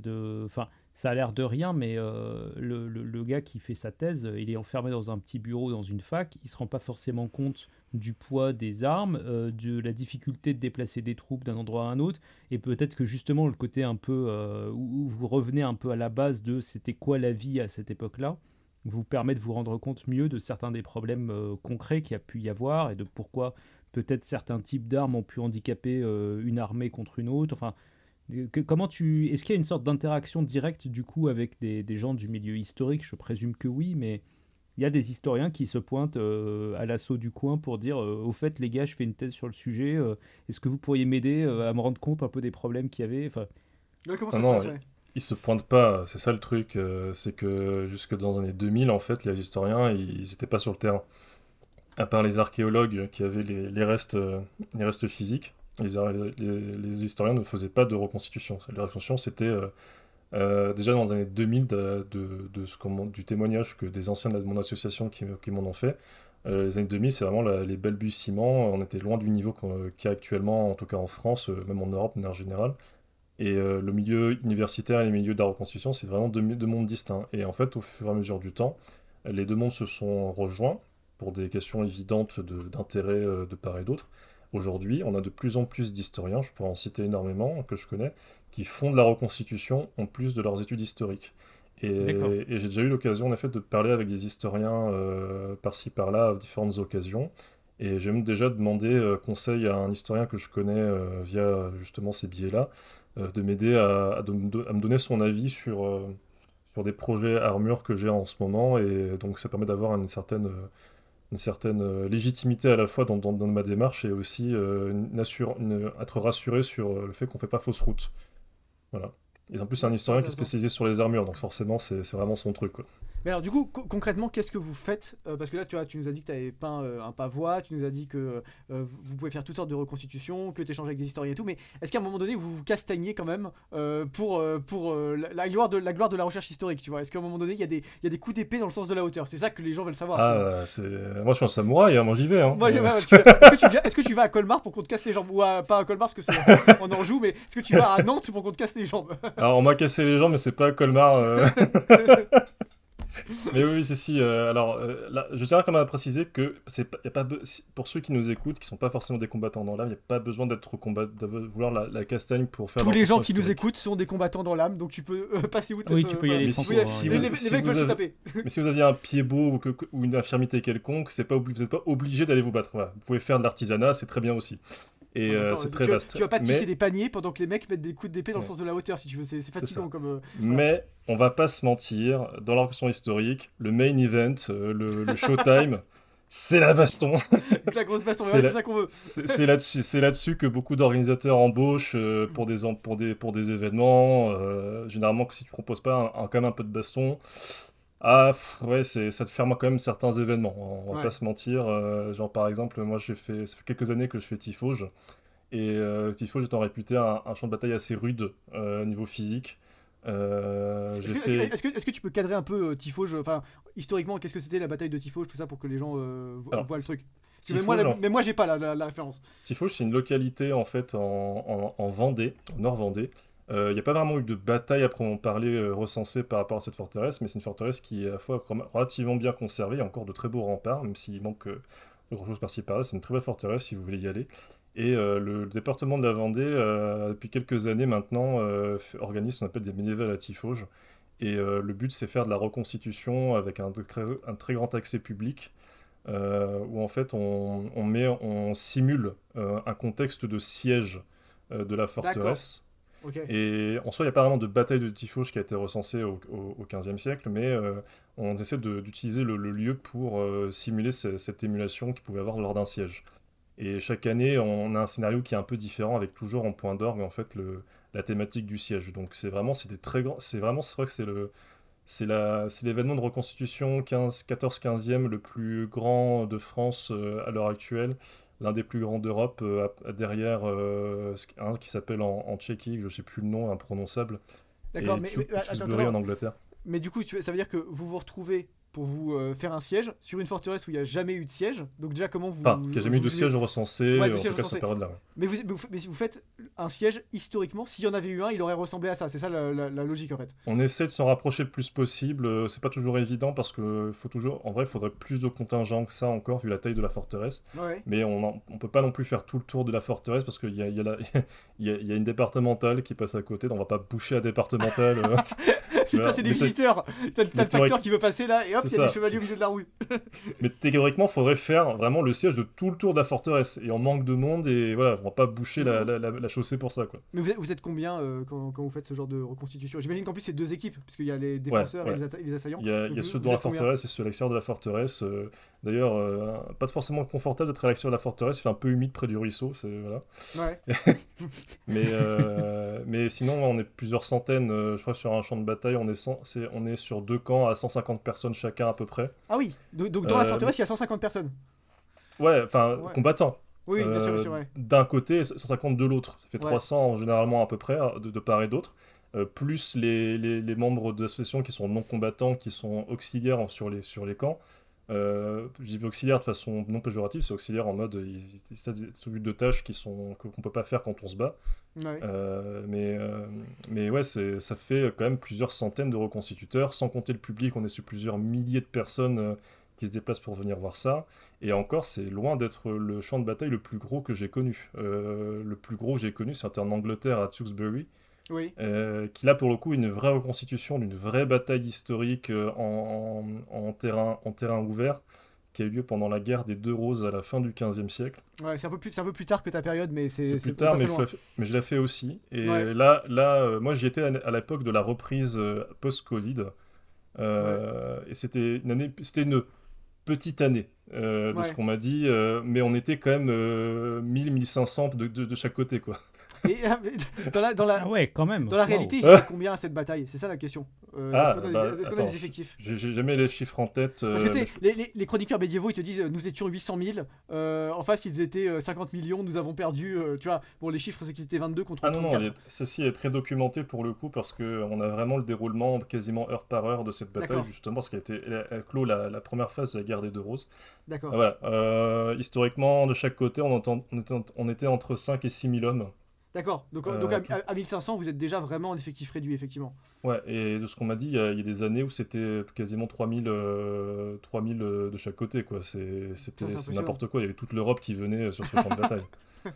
enfin, ça a l'air de rien, mais le gars qui fait sa thèse, il est enfermé dans un petit bureau dans une fac, il se rend pas forcément compte du poids des armes, de la difficulté de déplacer des troupes d'un endroit à un autre, et peut-être que justement le côté un peu, où vous revenez un peu à la base de c'était quoi la vie à cette époque-là, vous permet de vous rendre compte mieux de certains des problèmes concrets qu'il y a pu y avoir, et de pourquoi peut-être certains types d'armes ont pu handicaper une armée contre une autre. Enfin, est-ce qu'il y a une sorte d'interaction directe du coup avec des gens du milieu historique? Je présume que oui, mais il y a des historiens qui se pointent à l'assaut du coin pour dire au fait les gars, je fais une thèse sur le sujet, est-ce que vous pourriez m'aider à me rendre compte un peu des problèmes qu'il y avait? Enfin, Ouais, comment Ah ça se non, passe, ouais. ils se pointent pas, c'est ça le truc, c'est que jusque dans les années 2000, en fait, les historiens, ils n'étaient pas sur le terrain. À part les archéologues qui avaient les restes physiques, les historiens ne faisaient pas de reconstitution. La reconstitution, c'était déjà dans les années 2000 du témoignage que des anciens de mon association qui m'en ont fait. Les années 2000, c'est vraiment les balbutiements. On était loin du niveau qu'il y a actuellement, en tout cas en France, même en Europe de manière générale. Et le milieu universitaire et les milieux de la reconstitution, c'est vraiment deux mondes distincts. Et en fait, au fur et à mesure du temps, les deux mondes se sont rejoints pour des questions évidentes d'intérêt de part et d'autre. Aujourd'hui, on a de plus en plus d'historiens, je pourrais en citer énormément, que je connais, qui font de la reconstitution en plus de leurs études historiques. d'accord. Et j'ai déjà eu l'occasion, en effet, de parler avec des historiens par-ci par-là à différentes occasions. Et j'ai même déjà demandé conseil à un historien que je connais via justement ces biais-là, de m'aider à me donner son avis sur des projets armure que j'ai en ce moment. Et donc ça permet d'avoir une certaine légitimité à la fois dans ma démarche et aussi être rassuré sur le fait qu'on ne fait pas fausse route. Voilà. Et en plus, c'est Ouais, un c'est super historien qui est intéressant. spécialisé sur les armures, donc forcément, c'est vraiment son truc, quoi. Mais alors du coup, concrètement, qu'est-ce que vous faites parce que là, tu vois, tu nous as dit que tu avais peint un pavois, tu nous as dit que vous pouvez faire toutes sortes de reconstitutions, que tu échanges avec des historiens et tout, mais est-ce qu'à un moment donné, vous vous castagnez quand même pour la gloire de la recherche historique, tu vois? Est-ce qu'à un moment donné, il y a des coups d'épée dans le sens de la hauteur? C'est ça que les gens veulent savoir, tu vois. Moi je suis un samouraï, hein, moi j'y vais. Hein. Moi, est-ce que tu vas à Colmar pour qu'on te casse les jambes? Ou pas à Colmar parce que on en joue, mais est-ce que tu vas à Nantes pour qu'on te casse les jambes? Alors on m'a cassé les jambes, mais c'est pas à Colmar. Mais oui, si. Alors, là, je tiens quand même à préciser que y a pas pour ceux qui nous écoutent, qui sont pas forcément des combattants dans l'âme, il n'y a pas besoin de vouloir la castagne pour faire. Tous les gens qui nous historique. écoutent sont des combattants dans l'âme, donc tu peux passer où de Oui, cette, tu peux y aller mais franco. si- hein, si il y a- vous- les si mecs vous veulent se avez- taper. Mais si vous aviez un pied beau ou une infirmité quelconque, vous n'êtes pas obligé d'aller vous battre. Voilà. Vous pouvez faire de l'artisanat, c'est très bien aussi. Et En même temps, c'est très tu, vaste. tu vas pas Mais- tisser des paniers pendant que les mecs mettent des coups d'épée dans le Ouais. sens de la hauteur, si tu veux. C'est fatigant ça. comme. Mais on va pas se mentir, dans la question historique, le main event, le showtime, c'est la baston. Avec la grosse baston, C'est ouais, la- c'est ça qu'on veut. C'est là-dessus que beaucoup d'organisateurs embauchent pour des événements. Généralement, que si tu proposes pas quand même un peu de baston, ouais, ça te ferme quand même certains événements. On va Ouais. pas se mentir. Genre par exemple, moi ça fait quelques années que je fais Tifauge. Et Tifauge étant réputé un champ de bataille assez rude niveau physique. J'ai fait. Est-ce que tu peux cadrer un peu Tifauge, enfin, historiquement, qu'est-ce que c'était la bataille de Tifauge, tout ça, pour que les gens Alors, voient le truc? Parce que Tifauge, mais moi, j'ai pas la référence. Tifauge, c'est une localité en fait en Vendée, en Nord-Vendée. Il n'y a pas vraiment eu de bataille à proprement parler recensée par rapport à cette forteresse, mais c'est une forteresse qui est à la fois relativement bien conservée, il y a encore de très beaux remparts, même s'il manque de grand chose par-ci par-là. C'est une très belle forteresse si vous voulez y aller. Et le département de la Vendée, depuis quelques années maintenant, organise ce qu'on appelle des médiévales à Tifauge. Et le but, c'est faire de la reconstitution avec un très grand accès public où en fait on simule un contexte de siège de la forteresse. Ok. Et en soi, il n'y a pas vraiment de bataille de Tifauge qui a été recensée au XVe siècle, mais on essaie d'utiliser le lieu pour simuler cette émulation qu'il pouvait avoir lors d'un siège. Et chaque année, on a un scénario qui est un peu différent, avec toujours en point d'orgue en fait la thématique du siège. Donc c'est des très grands, c'est vrai que c'est l'événement de reconstitution 14-15e le plus grand de France à l'heure actuelle, l'un des plus grands d'Europe, derrière un qui s'appelle en Tchéquie, je ne sais plus le nom, imprononçable, D'accord, et mais attends, Tewkesbury en attends. Angleterre. Mais du coup, ça veut dire que vous vous retrouvez pour vous faire un siège sur une forteresse où il n'y a jamais eu de siège. Donc déjà, comment vous... Enfin, qu'il n'y a jamais eu de vous- siège recensé, Ouais, de en siège tout cas recensé. cette période-là. Ouais. Mais si vous faites un siège, historiquement, s'il y en avait eu un, il aurait ressemblé à ça. C'est ça la logique, en fait. On essaie de s'en rapprocher le plus possible. C'est pas toujours évident parce que en vrai, il faudrait plus de contingents que ça encore vu la taille de la forteresse. Ouais. Mais on peut pas non plus faire tout le tour de la forteresse parce qu'il il y a une départementale qui passe à côté. Donc on va pas boucher la départementale. Tu Putain, vois, c'est des mais visiteurs. T'as le mais facteur qui veut passer là, et hop, c'est il y a des ça. chevaliers au milieu de la rue. Mais théoriquement, il faudrait faire vraiment le siège de tout le tour de la forteresse. Et on manque de monde et voilà, on va pas boucher la chaussée pour ça, quoi. Mais vous êtes combien quand vous faites ce genre de reconstitution? J'imagine qu'en plus, c'est deux équipes, puisqu'il y a les défenseurs ouais. et les assaillants. Il y a Donc ceux vous dans la êtes combien? forteresse et ceux à l'extérieur de la forteresse. D'ailleurs, pas forcément confortable d'être à l'extérieur de la forteresse. Il fait un peu humide près du ruisseau. Voilà. Ouais. Mais sinon, on est plusieurs centaines. Je crois que sur un champ de bataille, on est sur 2 camps à 150 personnes chacun à peu près. Ah oui, donc dans la forteresse, il y a 150 personnes. Ouais, enfin, Ouais. combattants. Oui, bien sûr, ouais. D'un côté et 150 de l'autre. Ça fait Ouais. 300 généralement à peu près, de part et d'autre. Plus les membres de l'association qui sont non combattants, qui sont auxiliaires sur les camps. Je dis auxiliaire de façon non péjorative, c'est auxiliaire en mode ils s'occupent de tâches qu'on peut pas faire quand on se bat. Ouais. Mais ouais, ça fait quand même plusieurs centaines de reconstituteurs, sans compter le public, on est sur plusieurs milliers de personnes qui se déplacent pour venir voir ça. Et encore, c'est loin d'être le champ de bataille le plus gros que j'ai connu. Le plus gros que j'ai connu, c'était en Angleterre à Tewkesbury. Oui. Qui là pour le coup une vraie reconstitution d'une vraie bataille historique en terrain ouvert qui a eu lieu pendant la guerre des Deux Roses à la fin du XVe siècle. Ouais, c'est un peu plus tard que ta période, mais C'est plus pas tard, très mais loin. je l'ai fait aussi. Et Ouais. moi j'y étais à l'époque de la reprise post-Covid. Et c'était une petite année de Ouais. ce qu'on m'a dit, mais on était quand même 1000-1500 de chaque côté, quoi. Et dans la Ah ouais, quand même. Dans la Waouh. réalité, ils étaient combien à cette bataille? C'est ça la question. Ah, Est-ce qu'on bah, a des attends, effectifs? j'ai jamais les chiffres en tête. Parce que tu Mais sais, les chroniqueurs médiévaux, ils te disent nous étions 800 000. En face, ils étaient 50 millions, nous avons perdu. Tu vois, bon, les chiffres, c'est qu'ils étaient 22 contre Ah non, non, 34. ceci est très documenté pour le coup parce qu'on a vraiment le déroulement quasiment heure par heure de cette bataille, D'accord. justement, parce elle clôt la première phase de la guerre des Deux Roses. D'accord. Voilà, historiquement, de chaque côté, on était entre 5 et 6 000 hommes. D'accord. Donc, Tout. à 1500, vous êtes déjà vraiment en effectif réduit, effectivement. Ouais, et de ce qu'on m'a dit, il y a des années où c'était quasiment 3000 de chaque côté, quoi. Ça, C'est c'est impressionnant. n'importe quoi, il y avait toute l'Europe qui venait sur ce champ de bataille. Putain,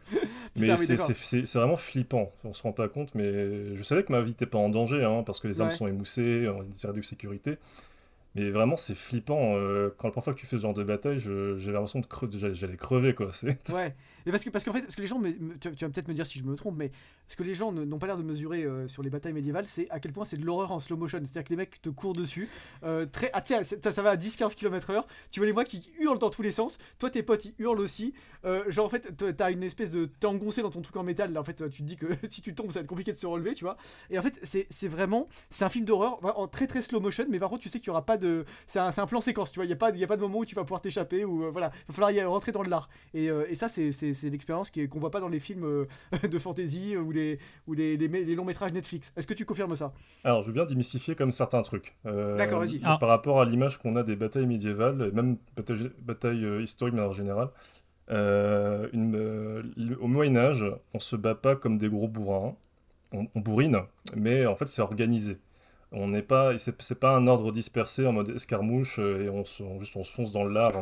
Mais oui, d'accord. c'est vraiment flippant, on se rend pas compte, mais je savais que ma vie n'était pas en danger, hein, parce que les armes Ouais. sont émoussées, on a des réduits de sécurité, mais vraiment c'est flippant, quand la première fois que tu fais ce genre de bataille, j'avais l'impression j'allais crever, quoi. Ouais, mais parce qu'en fait, ce que les gens, tu vas peut-être me dire si je me trompe, mais ce que les gens n'ont pas l'air de mesurer sur les batailles médiévales, c'est à quel point c'est de l'horreur en slow motion. C'est-à-dire que les mecs te courent dessus, tu sais, ça va à 10-15 km/h, tu vois les voix qui hurlent dans tous les sens, toi tes potes ils hurlent aussi, genre en fait t'as une espèce de... T'es engoncé dans ton truc en métal, là en fait tu te dis que si tu tombes ça va être compliqué de se relever, tu vois, et en fait c'est vraiment, c'est un film d'horreur en très très slow motion, mais par contre tu sais qu'il y aura pas de... C'est un plan séquence, tu vois, il y a pas de moment où tu vas pouvoir t'échapper, ou voilà, il va falloir rentrer dans l'art. Et ça, c'est l'expérience qu'on voit pas dans les films de fantasy ou les longs métrages Netflix. Est-ce que tu confirmes ça? Alors je veux bien démystifier comme certains trucs, D'accord, vas-y. Ah. par rapport à l'image qu'on a des batailles médiévales, et même batailles historiques de manière générale. Au Moyen-Âge, on se bat pas comme des gros bourrins, on bourrine, mais en fait c'est organisé. On n'est pas, c'est pas un ordre dispersé en mode escarmouche et on se fonce dans le lard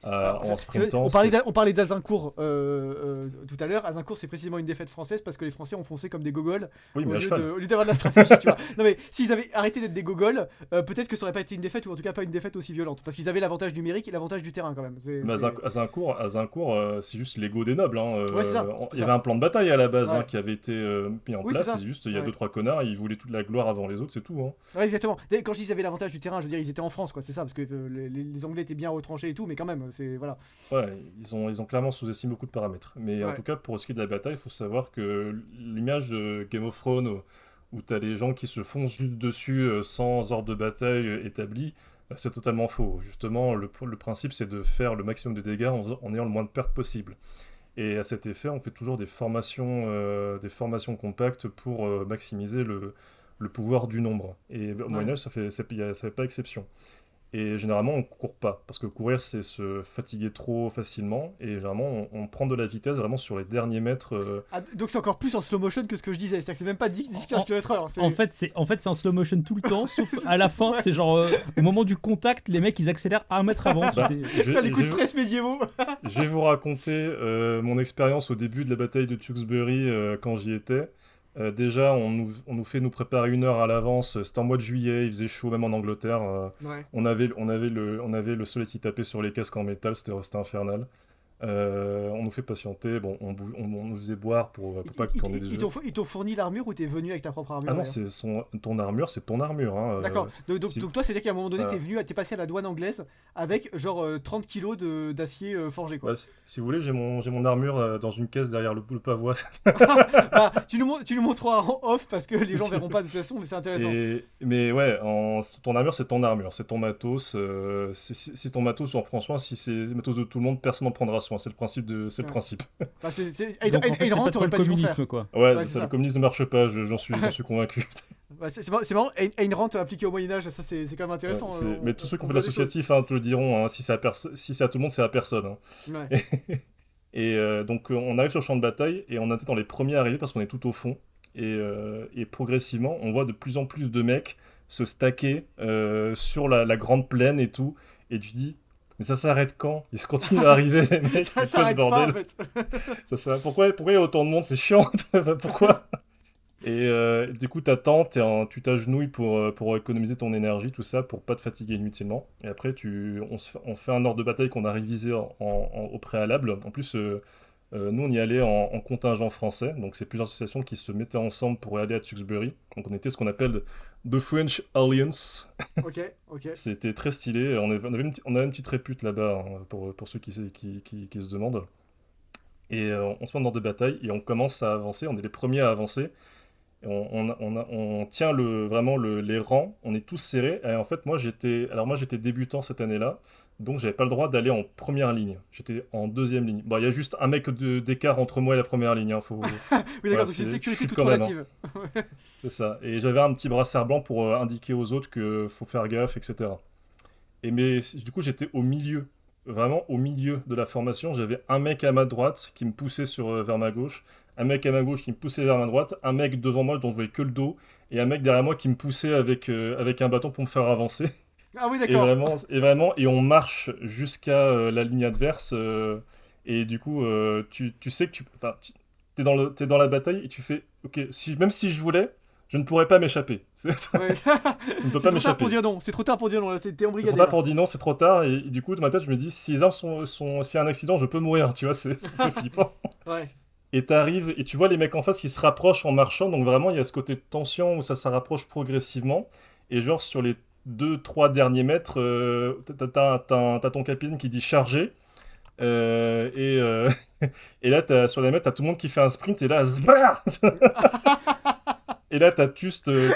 Alors, en sprintant. on parlait d'Azincourt tout à l'heure. Azincourt, c'est précisément une défaite française parce que les Français ont foncé comme des gogoles Oui, mais à cheval. au lieu d'avoir de la stratégie, tu vois. Non, mais s'ils avaient arrêté d'être des gogoles, peut-être que ça aurait pas été une défaite, ou en tout cas pas une défaite aussi violente. Parce qu'ils avaient l'avantage numérique et l'avantage du terrain quand même. Mais Azincourt, c'est juste l'ego des nobles, hein. Ouais, c'est ça. Il y avait un plan de bataille à la base, Ouais. hein, qui avait été mis en Oui, c'est place. ça. C'est juste, il y a Ouais. deux trois connards, ils voulaient toute la gloire avant les autres, c'est tout, hein. Ouais, exactement. Quand je dis qu'ils avaient l'avantage du terrain, je veux dire ils étaient en France, quoi. C'est ça, parce que les Anglais étaient bien retranchés et tout, mais quand même, c'est voilà. Ouais, ils ont clairement sous-estimé beaucoup de paramètres. Mais en Ouais. tout cas, pour ce qui est de la bataille, il faut savoir que l'image de Game of Thrones, où t'as les gens qui se foncent juste dessus sans ordre de bataille établi, c'est totalement faux. Justement, le principe, c'est de faire le maximum de dégâts en ayant le moins de pertes possible. Et à cet effet, on fait toujours des formations compactes pour maximiser le pouvoir du nombre. Et au Ouais. Moyen-Âge, ça fait pas exception. Et généralement, on court pas, parce que courir, c'est se fatiguer trop facilement, et généralement, on prend de la vitesse vraiment sur les derniers mètres. Ah, donc c'est encore plus en slow motion que ce que je disais. C'est-à-dire que c'est même pas 10-15 km/h. En fait, c'est en slow motion tout le temps, sauf à la fin, Ouais. c'est genre au moment du contact, les mecs ils accélèrent un mètre avant. Tu Bah, sais. je, Putain, les coups de je- presse médiévaux. je vais vous raconter mon expérience au début de la bataille de Tewkesbury quand j'y étais. Déjà, on nous fait nous préparer 1 heure à l'avance. C'était en mois de juillet, il faisait chaud même en Angleterre. Ouais. On avait le soleil qui tapait sur les casques en métal, c'était infernal. On nous fait patienter, bon, on nous faisait boire pour pas qu'on ait des œufs. Ils t'ont fourni l'armure ou t'es venu avec ta propre armure Ah non, d'ailleurs ton armure, c'est ton armure. Hein, D'accord. si- Donc toi, c'est-à-dire qu'à un moment donné, Voilà. t'es passé à la douane anglaise avec genre 30 kilos d'acier forgé, quoi. Bah, si vous voulez, j'ai mon armure dans une caisse derrière le pavois. Ah, tu nous montreras en off parce que les gens verront pas de toute façon, mais c'est intéressant. Mais ouais, ton armure, c'est ton armure, c'est ton matos. Si ton matos, on prend soin. Si c'est le matos de tout le monde, personne n'en prendra soin. C'est le principe. Ouais. Principe. Bah, Donc en fait, c'est Ayn Rand, pas trop t'aurais le pas dit le contraire. communisme quoi. Ouais, Ouais, c'est ça, ça. le communisme ne marche pas, j'en suis convaincu. Bah, c'est marrant, Ayn Rand appliqué au Moyen-Âge, ça c'est quand même intéressant. Ouais, mais tous ceux qui ont fait voit des choses. l'associatif te le diront, hein, si c'est à tout le monde, c'est à personne. Hein. Ouais. Et donc on arrive sur le champ de bataille et on était dans les premiers arrivés parce qu'on est tout au fond. Et progressivement, on voit de plus en plus de mecs se stacker sur la grande plaine et tout. Et tu dis, mais ça s'arrête quand? Ils se continuent à arriver, les mecs, Ça c'est quoi ce s'arrête pas en bordel? fait. Pourquoi il y a autant de monde? C'est chiant. Pourquoi? Et du coup, t'attends, tu t'agenouilles pour économiser ton énergie, tout ça, pour pas te fatiguer inutilement. Et après, on fait un ordre de bataille qu'on a révisé au préalable. En plus, nous, on y allait en contingent français, donc c'est plusieurs associations qui se mettaient ensemble pour aller à Tewkesbury. Donc on était ce qu'on appelle The French Alliance. Ok. C'était très stylé. On avait une petite répute là-bas, hein, pour ceux qui se demandent. Et on se met dans de bataille et on commence à avancer. On est les premiers à avancer. Et on tient vraiment les rangs. On est tous serrés. Et en fait, moi, j'étais débutant cette année-là. Donc, j'avais pas le droit d'aller en première ligne. J'étais en deuxième ligne. Bon, il y a juste un mec d'écart entre moi et la première ligne. Hein. Oui, Voilà, d'accord, donc c'est une sécurité toute quand même, hein. relative. C'est ça. Et j'avais un petit brassard blanc pour indiquer aux autres qu'il faut faire gaffe, etc. Mais du coup, j'étais au milieu. Vraiment au milieu de la formation. J'avais un mec à ma droite qui me poussait vers ma gauche. Un mec à ma gauche qui me poussait vers ma droite. Un mec devant moi dont je voyais que le dos. Et un mec derrière moi qui me poussait avec un bâton pour me faire avancer. Ah oui, Et d'accord. vraiment, et on marche jusqu'à la ligne adverse. Et du coup, tu sais que t'es dans la bataille et tu fais, ok, même si je voulais, je ne pourrais pas m'échapper. Ouais. Je ne peux C'est pas trop tard pour m'échapper. dire non. C'est trop tard pour dire non. Là, t'es C'est trop embrigadé tard là. pour dire non, c'est trop tard. Et du coup, dans ma tête, je me dis, si les armes s'il y a un accident, je peux mourir. Tu vois, c'est un peu flippant. Ouais. Et t'arrives, et tu vois les mecs en face qui se rapprochent en marchant. Donc vraiment, il y a ce côté de tension où ça se rapproche progressivement. Et genre, sur les 2-3 derniers mètres, t'as ton capitaine qui dit charger. Euh, et, euh, et là, sur les mètres, t'as tout le monde qui fait un sprint. Et là, zbra. Et là, t'as Le truc juste de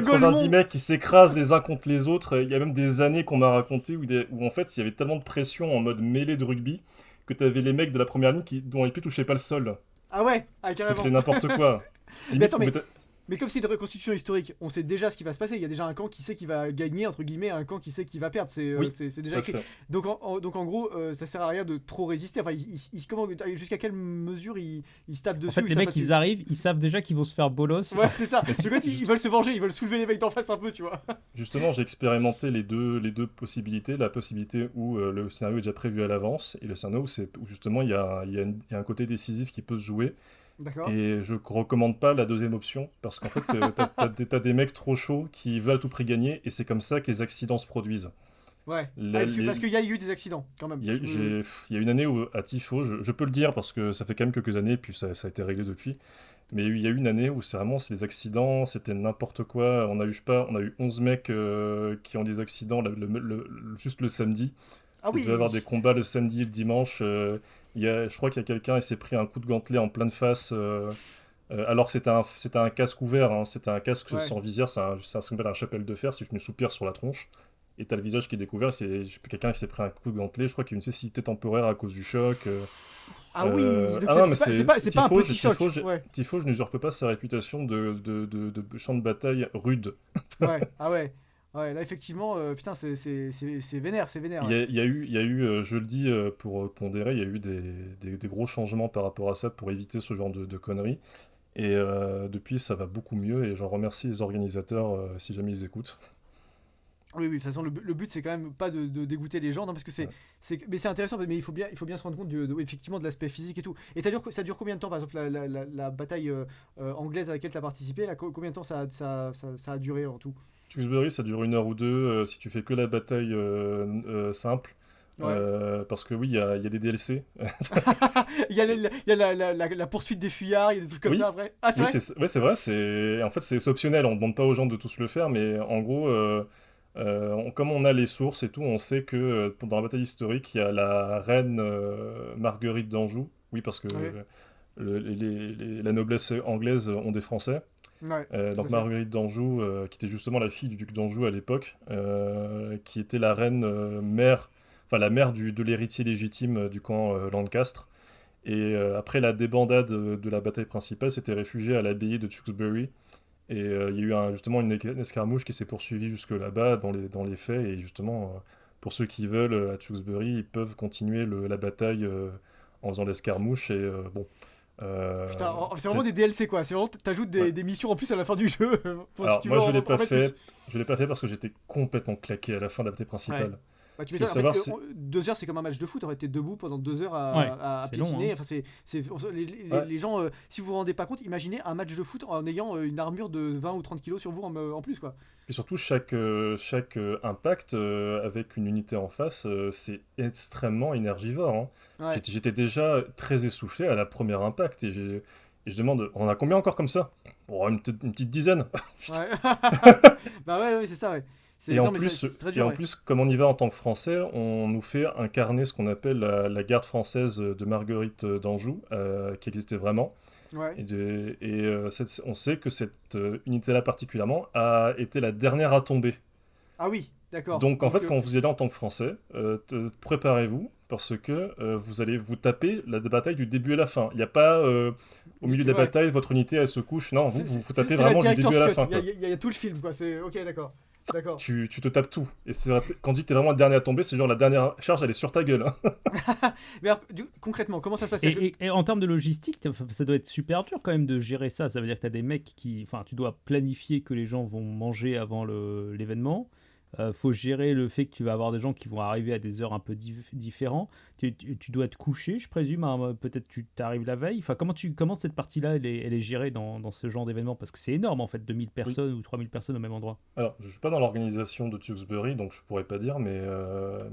90 Golemont. mecs qui s'écrasent les uns contre les autres. Il y a même des années qu'on m'a raconté où en fait, il y avait tellement de pression en mode mêlée de rugby que t'avais les mecs de la première ligne dont les pieds touchaient pas le sol. Ah ouais, ah, carrément. C'était n'importe quoi. Mais Limite, attends, vous mais, mettez- mais comme c'est une reconstitution historique, on sait déjà ce qui va se passer. Il y a déjà un camp qui sait qui va gagner, entre guillemets, un camp qui sait qui va perdre. Oui, C'est tout déjà à écrit. fait. Donc en gros, ça sert à rien de trop résister. Enfin, jusqu'à quelle mesure ils se tapent En dessus fait, ou ils les se tapent mecs, dessus. ils arrivent, ils savent déjà qu'ils vont se faire bolos. Ouais, c'est ça. Mais Du coup, ils veulent se venger, ils veulent soulever les mecs d'en face un peu, tu vois. justement, j'ai expérimenté les deux possibilités. La possibilité où le scénario est déjà prévu à l'avance et le scénario où justement il y a un côté décisif qui peut se jouer. D'accord. Et je recommande pas la deuxième option parce qu'en fait, t'as des mecs trop chauds qui veulent à tout prix gagner et c'est comme ça que les accidents se produisent. Ouais. Les- Ah, les- parce qu'il y a eu des accidents, quand même. il y a une année où, à Tifo, je peux le dire parce que ça fait quand même quelques années, puis ça a été réglé depuis, mais il y a eu une année où c'est les accidents, c'était n'importe quoi. On a eu 11 mecs qui ont des accidents juste le samedi. Ah Il devait y avoir des oui. combats le samedi et le dimanche. Je crois qu'il y a quelqu'un, il s'est pris un coup de gantelet en pleine face. Alors que c'était un casque ouvert, hein, c'était un casque Ouais. sans visière, c'est ce qu'on appelle un chapelle de fer, c'est une soupir sur la tronche. Et t'as le visage qui est découvert, quelqu'un qui s'est pris un coup de gantelet, je crois qu'il y a une cécité temporaire à cause du choc. Ah oui. Donc Ah non, mais c'est pas un petit choc. Ouais. Tifo, je n'usurpe pas sa réputation de champ de bataille rude. Ouais. Ah ouais. Ouais, là effectivement, putain, c'est vénère, Il ouais. y a, il y a eu, je le dis pour pondérer, il y a eu des gros changements par rapport à ça pour éviter ce genre de conneries. Et depuis, ça va beaucoup mieux et j'en remercie les organisateurs si jamais ils écoutent. Oui, oui, de toute façon, le but c'est quand même pas de dégoûter les gens, non, parce que Ouais. mais c'est intéressant, mais il faut bien se rendre compte effectivement de l'aspect physique et tout. Et ça dure combien de temps, par exemple, la bataille anglaise à laquelle tu as participé, là, combien de temps ça a duré en tout? Tewksbury, ça dure 1 heure ou 2 si tu fais que la bataille simple. Ouais. Parce que oui, il y a des DLC. Il y a la poursuite des fuyards, il y a des trucs comme Oui, ça après. Ah, c'est oui, vrai? c'est vrai. En fait, c'est optionnel. On ne demande pas aux gens de tous le faire, mais en gros, comme on a les sources et tout, on sait que dans la bataille historique, il y a la reine Marguerite d'Anjou. Oui, parce que Ouais, la noblesse anglaise ont des Français. ouais, tout à Donc fait. Marguerite d'Anjou, qui était justement la fille du duc d'Anjou à l'époque, qui était la reine mère, enfin la mère de l'héritier légitime du camp Lancaster. Et après la débandade de la bataille principale, s'était réfugiée à l'abbaye de Tewkesbury. Et il y a eu justement une escarmouche qui s'est poursuivie jusque là-bas dans les faits. Et justement, pour ceux qui veulent, à Tewkesbury, ils peuvent continuer la bataille en faisant l'escarmouche. Et bon. Putain, c'est vraiment peut-être- des DLC quoi, c'est vraiment, t'ajoutes ouais. des missions en plus à la fin du jeu, pour si Alors, tu veux moi, je l'ai en pas mettre fait. plus. Je l'ai pas fait parce que j'étais complètement claqué à la fin de la bataille Ouais. principale. Bah, tu Ce qu'il m'étonnes, faut en fait, savoir, c'est. 2 heures c'est comme un match de foot, en fait, t'es debout pendant 2 heures Ouais, à c'est long, piétiner, hein. enfin, Ouais. les gens, si vous vous rendez pas compte, imaginez un match de foot en ayant une armure de 20 ou 30 kilos sur vous en plus, quoi. Et surtout, chaque impact avec une unité en face, c'est extrêmement énergivore, hein. Ouais, J'étais déjà très essoufflé à la première impact et je demande, on a combien encore comme ça? Bon, une petite dizaine. Putain. ouais. Bah ouais, ouais, c'est ça, ouais. Et en Non, mais plus, c'est très dur, ouais. comme on y va en tant que Français, on nous fait incarner ce qu'on appelle la garde française de Marguerite d'Anjou, qui existait vraiment. Ouais. On sait que cette unité-là particulièrement a été la dernière à tomber. Ah oui, d'accord. Donc en fait, quand vous y allez en tant que Français, préparez-vous, parce que vous allez vous taper la bataille du début à la fin. Il n'y a pas au milieu de la Ouais. bataille, votre unité elle se couche. Non, vous tapez C'est la vraiment du début à la director's fin, cut. quoi. Il y a tout le film, quoi. C'est ok, d'accord. D'accord. Tu te tapes tout. Et quand tu dis que t'es vraiment le dernier à tomber, c'est genre la dernière charge, elle est sur ta gueule, hein. Mais alors, concrètement, comment ça se passe? Et en termes de logistique, ça doit être super dur quand même de gérer ça. Ça veut dire que tu as des mecs qui. Enfin, tu dois planifier que les gens vont manger avant l'événement. Faut gérer le fait que tu vas avoir des gens qui vont arriver à des heures un peu différentes. Tu dois te coucher, je présume. Hein, peut-être tu t'arrives la veille. Enfin, comment cette partie-là, elle est gérée dans ce genre d'événement? Parce que c'est énorme en fait, 2000 Oui. personnes ou 3000 personnes au même endroit. Alors, je suis pas dans l'organisation de Tewkesbury, donc je pourrais pas dire, mais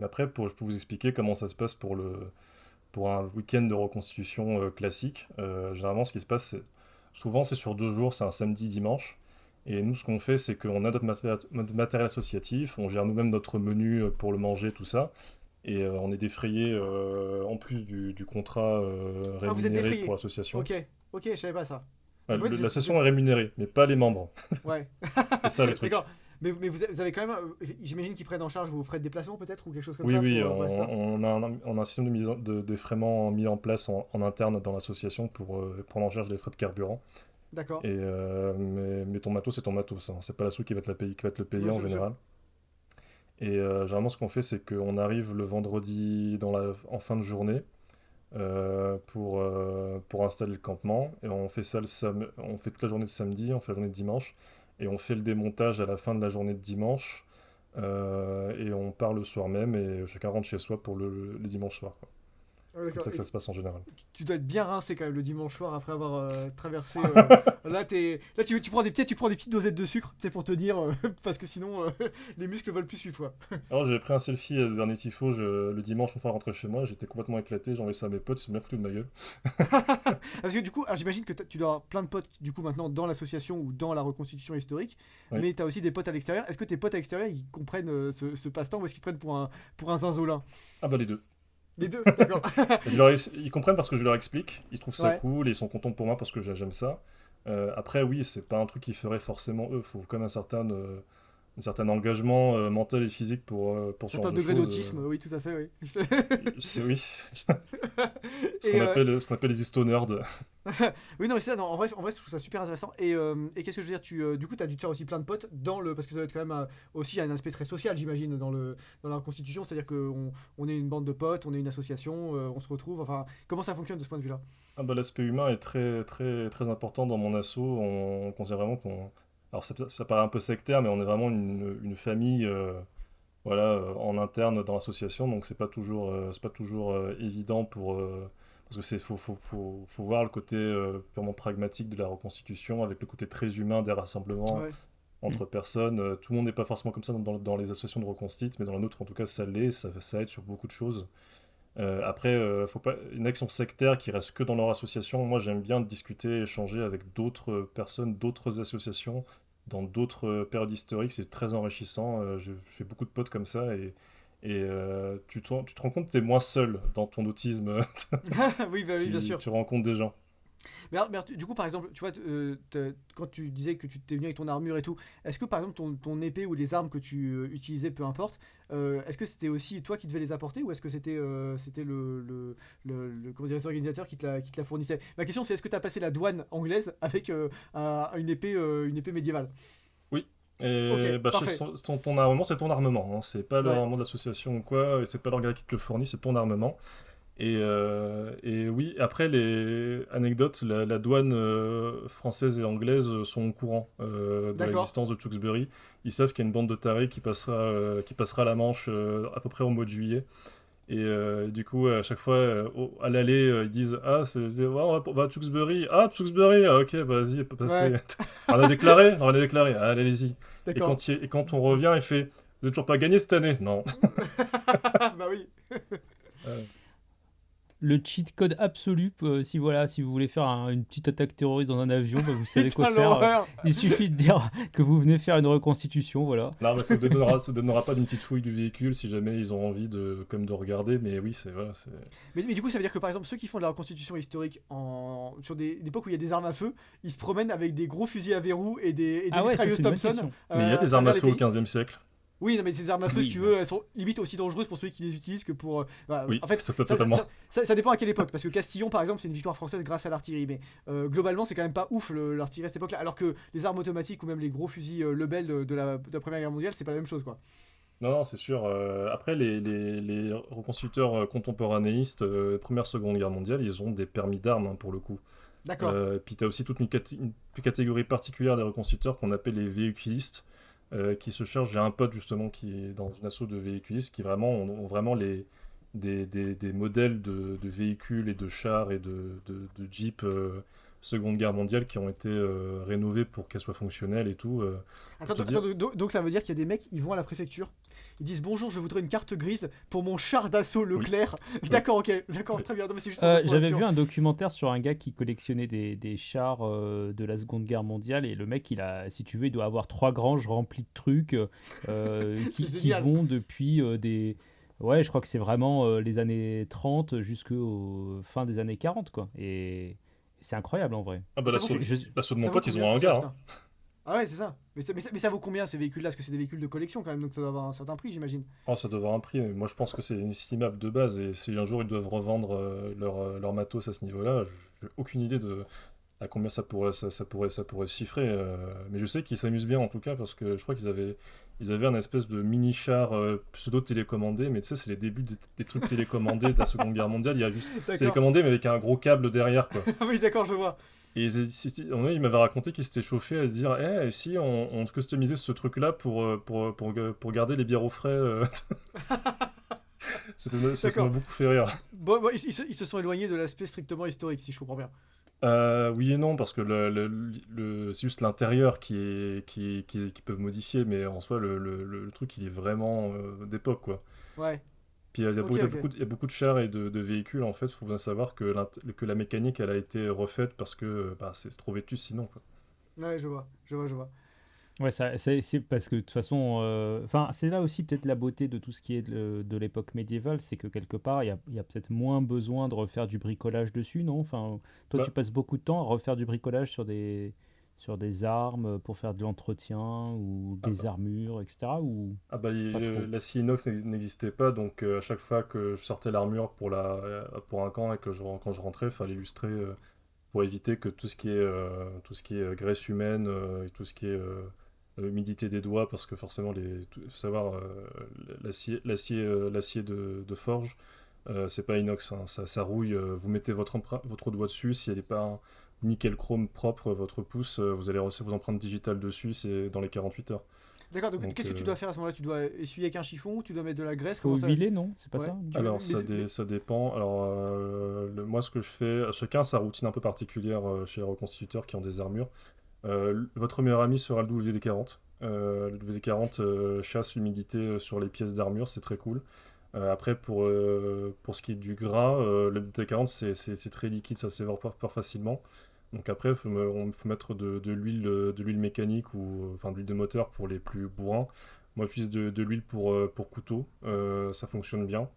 après, je peux vous expliquer comment ça se passe pour un week-end de reconstitution classique. Généralement, ce qui se passe, souvent c'est sur 2 jours, c'est un samedi, dimanche. Et nous, ce qu'on fait, c'est qu'on a notre matériel associatif, on gère nous-mêmes notre menu pour le manger, tout ça. Et on est défrayé, en plus du contrat Ah, vous êtes rémunéré défrayé. pour l'association. Ok, ok, je savais pas ça. Ouais, En fait, l'association est rémunérée, mais pas les membres. Ouais. C'est ça le truc. D'accord. Mais vous avez quand même. J'imagine qu'ils prennent en charge vos frais de déplacement, peut-être, ou quelque chose comme Oui, ça oui, ouais, ça. on a un système d'effraiement mis en place en interne dans l'association pour prendre en charge les frais de carburant. D'accord. Mais ton matos, c'est ton matos, hein. C'est pas l'asso qui va te le payer Ouais, en général. Et généralement, ce qu'on fait, c'est qu'on arrive le vendredi en fin de journée pour installer le campement. Et on fait ça on fait toute la journée de samedi, on fait la journée de dimanche. Et on fait le démontage à la fin de la journée de dimanche. Et on part le soir même et chacun rentre chez soi pour le dimanche soir, quoi. Ah, C'est comme d'accord. ça que ça se passe en général. Tu dois être bien rincé quand même le dimanche soir après avoir traversé. Là, tu prends des petites dosettes de sucre, tu sais, pour tenir, parce que sinon les muscles veulent plus suivre, quoi. Alors j'avais pris un selfie le dernier tifo le dimanche une fois rentré chez moi, j'étais complètement éclaté, j'ai envoyé ça à mes potes, ils se sont bien foutus de ma gueule. Parce que du coup, alors, j'imagine que tu dois avoir plein de potes du coup maintenant dans l'association ou dans la reconstitution historique, Oui. mais tu as aussi des potes à l'extérieur. Est-ce que tes potes à l'extérieur ils comprennent ce passe-temps ou est-ce qu'ils te prennent pour un zinzolin? Ah bah les deux. Les deux, d'accord. Ils comprennent parce que je leur explique, ils trouvent ça Ouais. cool et ils sont contents pour moi parce que j'aime ça. Après oui, c'est pas un truc qu'ils feraient forcément eux, faut quand même un certain engagement mental et physique pour ce C'est genre un de degré choses. d'autisme, oui, tout à fait, oui. C'est oui, ce Et, qu'on appelle les histo-nerds. oui, non, mais c'est ça, non, en vrai, je trouve ça super intéressant. Et qu'est-ce que je veux dire, du coup, tu as dû te faire aussi plein de potes parce que ça va être quand même aussi un aspect très social, j'imagine, dans la reconstitution. C'est-à-dire qu'on est une bande de potes, on est une association, on se retrouve. Enfin, comment ça fonctionne de ce point de vue-là? Ah bah, l'aspect humain est très, très, très important dans mon asso. On considère vraiment qu'on. Alors ça paraît un peu sectaire, mais on est vraiment une famille voilà, en interne dans l'association, donc c'est pas toujours évident parce que faut voir le côté purement pragmatique de la reconstitution avec le côté très humain des rassemblements Ouais. entre personnes. Tout le monde n'est pas forcément comme ça dans les associations de reconstitution, mais dans la nôtre en tout cas ça l'est, ça aide sur beaucoup de choses. Après, faut pas une action sectaire qui reste que dans leur association. Moi, j'aime bien discuter, échanger avec d'autres personnes, d'autres associations, dans d'autres périodes historiques. C'est très enrichissant. Je fais beaucoup de potes comme ça et tu te rends compte que tu es moins seul dans ton autisme. Oui, bah oui, bien sûr. Tu rencontres des gens. Mais du coup, par exemple, tu vois, quand tu disais que tu t'es venu avec ton armure et tout, est-ce que par exemple ton épée ou les armes que tu utilisais, peu importe, est-ce que c'était aussi toi qui devais les apporter ou est-ce que c'était comment dire, les organisateurs qui te la fournissaient? Ma question c'est est-ce que tu as passé la douane anglaise avec une épée médiévale? Oui. Et Ok, bah, parfait. ton armement, c'est ton armement, hein. C'est pas Ouais. l'armement de l'association ou quoi, et c'est pas l'organe qui te le fournit, c'est ton armement. Et oui, après les anecdotes, la douane française et anglaise sont au courant de D'accord. l'existence de Tewkesbury. Ils savent qu'il y a une bande de tarés qui passera la Manche à peu près au mois de juillet. Et du coup, à chaque fois, à l'aller, ils disent ah, ouais, on va à Tewkesbury. Ah, Tewkesbury, ah, ok, bah, vas-y, passez. Ouais. On a déclaré? On a déclaré. Ah, allez-y. Et D'accord. quand on revient, il fait vous n'avez toujours pas gagné cette année? Non. Bah oui. Le cheat code absolu, si vous voulez faire une petite attaque terroriste dans un avion, bah, vous savez quoi Putain, faire. l'horreur. Il suffit de dire que vous venez faire une reconstitution, voilà. Non, mais ça donnera pas d'une petite fouille du véhicule si jamais ils ont envie de regarder, mais oui, c'est... Mais du coup, ça veut dire que par exemple, ceux qui font de la reconstitution historique sur des époques où il y a des armes à feu, ils se promènent avec des gros fusils à verrou et des Ah ouais, ça, mitrailleuses c'est une bonne Thompson. question. Mais il y a des armes à feu au 15e siècle. Oui, non, mais ces armes à feu, Oui, si tu mais- veux, elles sont limite aussi dangereuses pour ceux qui les utilisent que pour. Voilà. Oui, En fait, c'est totalement. ça dépend à quelle époque. Parce que Castillon, par exemple, c'est une victoire française grâce à l'artillerie. Mais globalement, c'est quand même pas ouf l'artillerie à cette époque-là. Alors que les armes automatiques ou même les gros fusils Lebel de la Première Guerre mondiale, c'est pas la même chose, quoi. Non, c'est sûr. Après, les reconstituteurs contemporanéistes, Première, Seconde Guerre mondiale, ils ont des permis d'armes, hein, pour le coup. D'accord. Puis tu as aussi toute une catégorie particulière des reconstituteurs qu'on appelle les véhiculistes, qui se chargent. J'ai un pote justement qui est dans une asso de véhiculistes qui vraiment ont vraiment des modèles de véhicules et de chars et de jeeps Seconde Guerre mondiale qui ont été rénovés pour qu'elles soient fonctionnelles et tout. Attends, te dire- donc ça veut dire qu'il y a des mecs, ils vont à la préfecture, ils disent bonjour, je voudrais une carte grise pour mon char d'assaut Leclerc. D'accord, ok, d'accord, très bien. Non, mais c'est juste pour J'avais information. vu un documentaire sur un gars qui collectionnait des chars de la Seconde Guerre mondiale et le mec, si tu veux, il doit avoir 3 granges remplies de trucs qui C'est génial. vont depuis des... Ouais, je crois que c'est vraiment les années 30 jusqu'aux fin des années 40, quoi. Et c'est incroyable en vrai. Ah bah Ça l'assaut vaut- l'assaut de Ça mon vaut pote, ils combien, ont un tout ça, hangar. putain Ah ouais, c'est ça. Mais ça vaut combien ces véhicules-là? Parce que c'est des véhicules de collection quand même, donc ça doit avoir un certain prix, j'imagine. Oh, ça doit avoir un prix, mais moi je pense que c'est inestimable de base, et si un jour ils doivent revendre leur matos à ce niveau-là, j'ai aucune idée de à combien ça pourrait se chiffrer. Mais je sais qu'ils s'amusent bien en tout cas, parce que je crois ils avaient un espèce de mini-char pseudo-télécommandé, mais tu sais, c'est les débuts des trucs télécommandés de la Seconde Guerre mondiale, il y a juste D'accord. télécommandé mais avec un gros câble derrière, quoi. Oui, d'accord, je vois. Et il m'avait raconté qu'il s'était chauffé à se dire, et si on customisait ce truc-là pour garder les bières au frais. Ça m'a D'accord. beaucoup fait rire. Bon, ils se sont éloignés de l'aspect strictement historique, si je comprends bien. Oui et non, parce que c'est juste l'intérieur qui peuvent modifier, mais en soi, le truc, il est vraiment d'époque, quoi. Ouais. Puis il y a Ok, ok. il y a beaucoup de chars et de véhicules, en fait, il faut bien savoir que la mécanique, elle a été refaite parce que bah, c'est trop vétus sinon, quoi. Ouais, je vois. Ouais, c'est parce que de toute façon, enfin, c'est là aussi peut-être la beauté de tout ce qui est de l'époque médiévale, c'est que quelque part, il y a peut-être moins besoin de refaire du bricolage dessus, non? Enfin, toi, Bah, tu passes beaucoup de temps à refaire du bricolage sur des armes pour faire de l'entretien ou ah des bah, armures, etc. Ou ah bah, pas trop? l'acier inox n'existait pas, donc à chaque fois que je sortais l'armure pour un camp et quand je rentrais, il fallait illustrer pour éviter que tout ce qui est graisse humaine et tout ce qui est humidité des doigts, parce que forcément, faut savoir, l'acier de forge, c'est pas inox, hein, ça rouille. Vous mettez votre doigt dessus, si elle n'est pas nickel chrome propre, votre pouce, vous allez recevoir vos empreintes digitales dessus, c'est dans les 48 heures. D'accord, donc Donc, qu'est-ce que tu dois faire à ce moment-là? Tu dois essuyer avec un chiffon? Tu dois mettre de la graisse? Faut Comment ça? huiler, non? C'est pas Ouais. ça? alors, Mais- ça dépend. Alors, moi, ce que je fais, chacun a sa routine un peu particulière chez les reconstituteurs qui ont des armures. Votre meilleur ami sera le WD-40. Le WD-40 chasse l'humidité sur les pièces d'armure, c'est très cool. Après, pour ce qui est du gras, le WD-40, c'est très liquide, ça s'évapore pas facilement. Donc après, faut mettre de l'huile mécanique ou enfin de l'huile de moteur pour les plus bourrins. Moi, j'utilise de l'huile pour couteau. Ça fonctionne bien.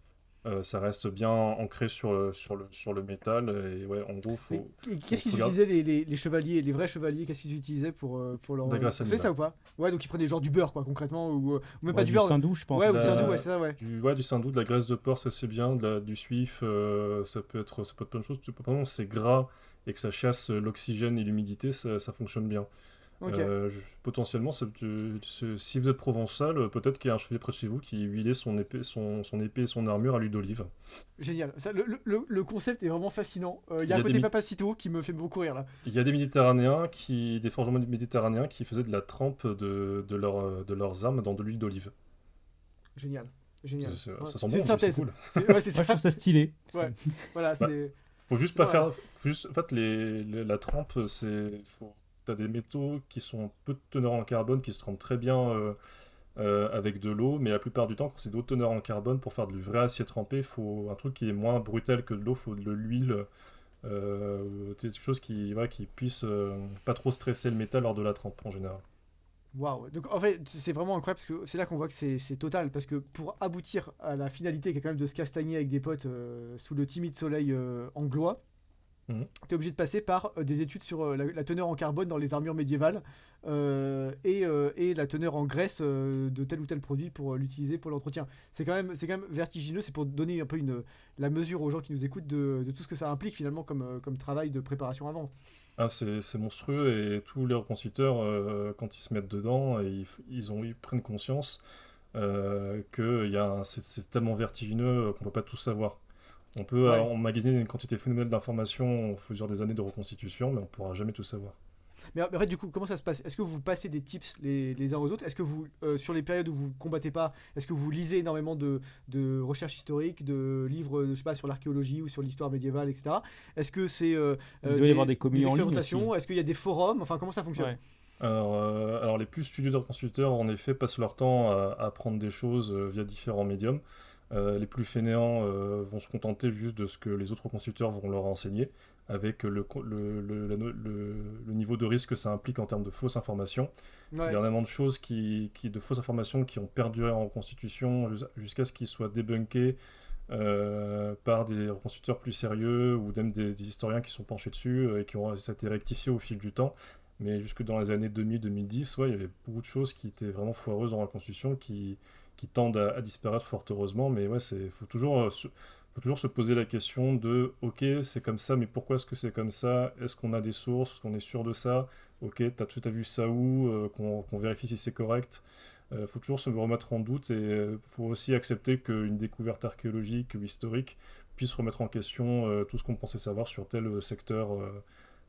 Ça reste bien ancré sur le métal. Et ouais, en gros, Mais qu'est-ce qu'ils faut garder utilisaient les chevaliers, les vrais chevaliers? Qu'est-ce qu'ils utilisaient pour leur. de la graisse Ça fait ça animale. ou pas? Ouais, donc ils prenaient genre du beurre, quoi, concrètement, ou même pas Ouais, du du beurre. saindoux, je pense. Ouais, ou De du la- saindoux, ouais, c'est ça, ouais. du saindoux, de la graisse de porc, ça c'est bien. Du suif, ça peut être plein de choses. Par contre, c'est gras et que ça chasse l'oxygène et l'humidité, ça fonctionne bien. Ok. Potentiellement, si vous êtes provençal, peut-être qu'il y a un chevalier près de chez vous qui huilait son épée et son armure à l'huile d'olive. Génial. Le concept est vraiment fascinant. Il y Il y a un a des côté mi- Papacito qui me fait beaucoup rire là. Il y a des forgerons méditerranéens qui faisaient de la trempe de leurs armes dans de l'huile d'olive. Génial. Génial. Ça Ouais. sent C'est bon, une en plus, c'est synthèse. cool. Ouais, c'est Moi, je ça. trouve ça stylé. Ouais. Voilà, Bah, c'est. Faut juste c'est pas pas faire. mal. En fait, la trempe, t'as des métaux qui sont peu teneurs en carbone, qui se trempent très bien avec de l'eau, mais la plupart du temps, quand c'est de haute teneur en carbone, pour faire du vrai acier trempé, il faut un truc qui est moins brutal que de l'eau, il faut de l'huile, quelque chose qui puisse pas trop stresser le métal lors de la trempe en général. Waouh. Donc en fait, c'est vraiment incroyable parce que c'est là qu'on voit que c'est total. Parce que pour aboutir à la finalité, qui est quand même de se castagner avec des potes sous le timide soleil anglois, Mhm. tu es obligé de passer par des études sur la teneur en carbone dans les armures médiévales et la teneur en graisse de tel ou tel produit pour l'utiliser pour l'entretien. C'est quand même vertigineux. C'est pour donner un peu la mesure aux gens qui nous écoutent de tout ce que ça implique finalement comme travail de préparation avant. Ah, c'est monstrueux et tous les reconstituteurs, quand ils se mettent dedans, ils prennent conscience que c'est tellement vertigineux qu'on peut pas tout savoir. On peut Ouais. emmagasiner une quantité phénoménale d'informations au fur des années de reconstitution, mais on pourra jamais tout savoir. Mais en fait, du coup, comment ça se passe? Est-ce que vous passez des tips les uns aux autres? Est-ce que vous, sur les périodes où vous combattez pas, est-ce que vous lisez énormément de recherches historiques, de livres, je sais pas, sur l'archéologie ou sur l'histoire médiévale, etc. Est-ce que c'est Il doit y avoir des des communes en ligne aussi. expérimentations? Est-ce qu'il y a des forums? Enfin, comment ça fonctionne? Ouais. Alors les plus studieux de reconstituteurs, en effet, passent leur temps à apprendre des choses via différents médiums. Les plus fainéants vont se contenter juste de ce que les autres reconstituteurs vont leur enseigner, avec le niveau de risque que ça implique en termes de fausses informations. Il y a Ouais. énormément de choses de fausses informations qui ont perduré en reconstitution jusqu'à ce qu'ils soient débunkés par des reconstituteurs plus sérieux ou même des historiens qui sont penchés dessus et ça a été rectifié au fil du temps. Mais jusque dans les années 2000-2010, ouais, il y avait beaucoup de choses qui étaient vraiment foireuses en reconstitution qui tendent à disparaître fort heureusement. Mais ouais, faut toujours se poser la question de ok, c'est comme ça, mais pourquoi est-ce que c'est comme ça? Est-ce qu'on a des sources? Est-ce qu'on est sûr de ça? Ok, t'as vu ça où? Qu'on vérifie si c'est correct. Faut toujours se remettre en doute et faut aussi accepter qu'une découverte archéologique ou historique puisse remettre en question tout ce qu'on pensait savoir sur tel secteur.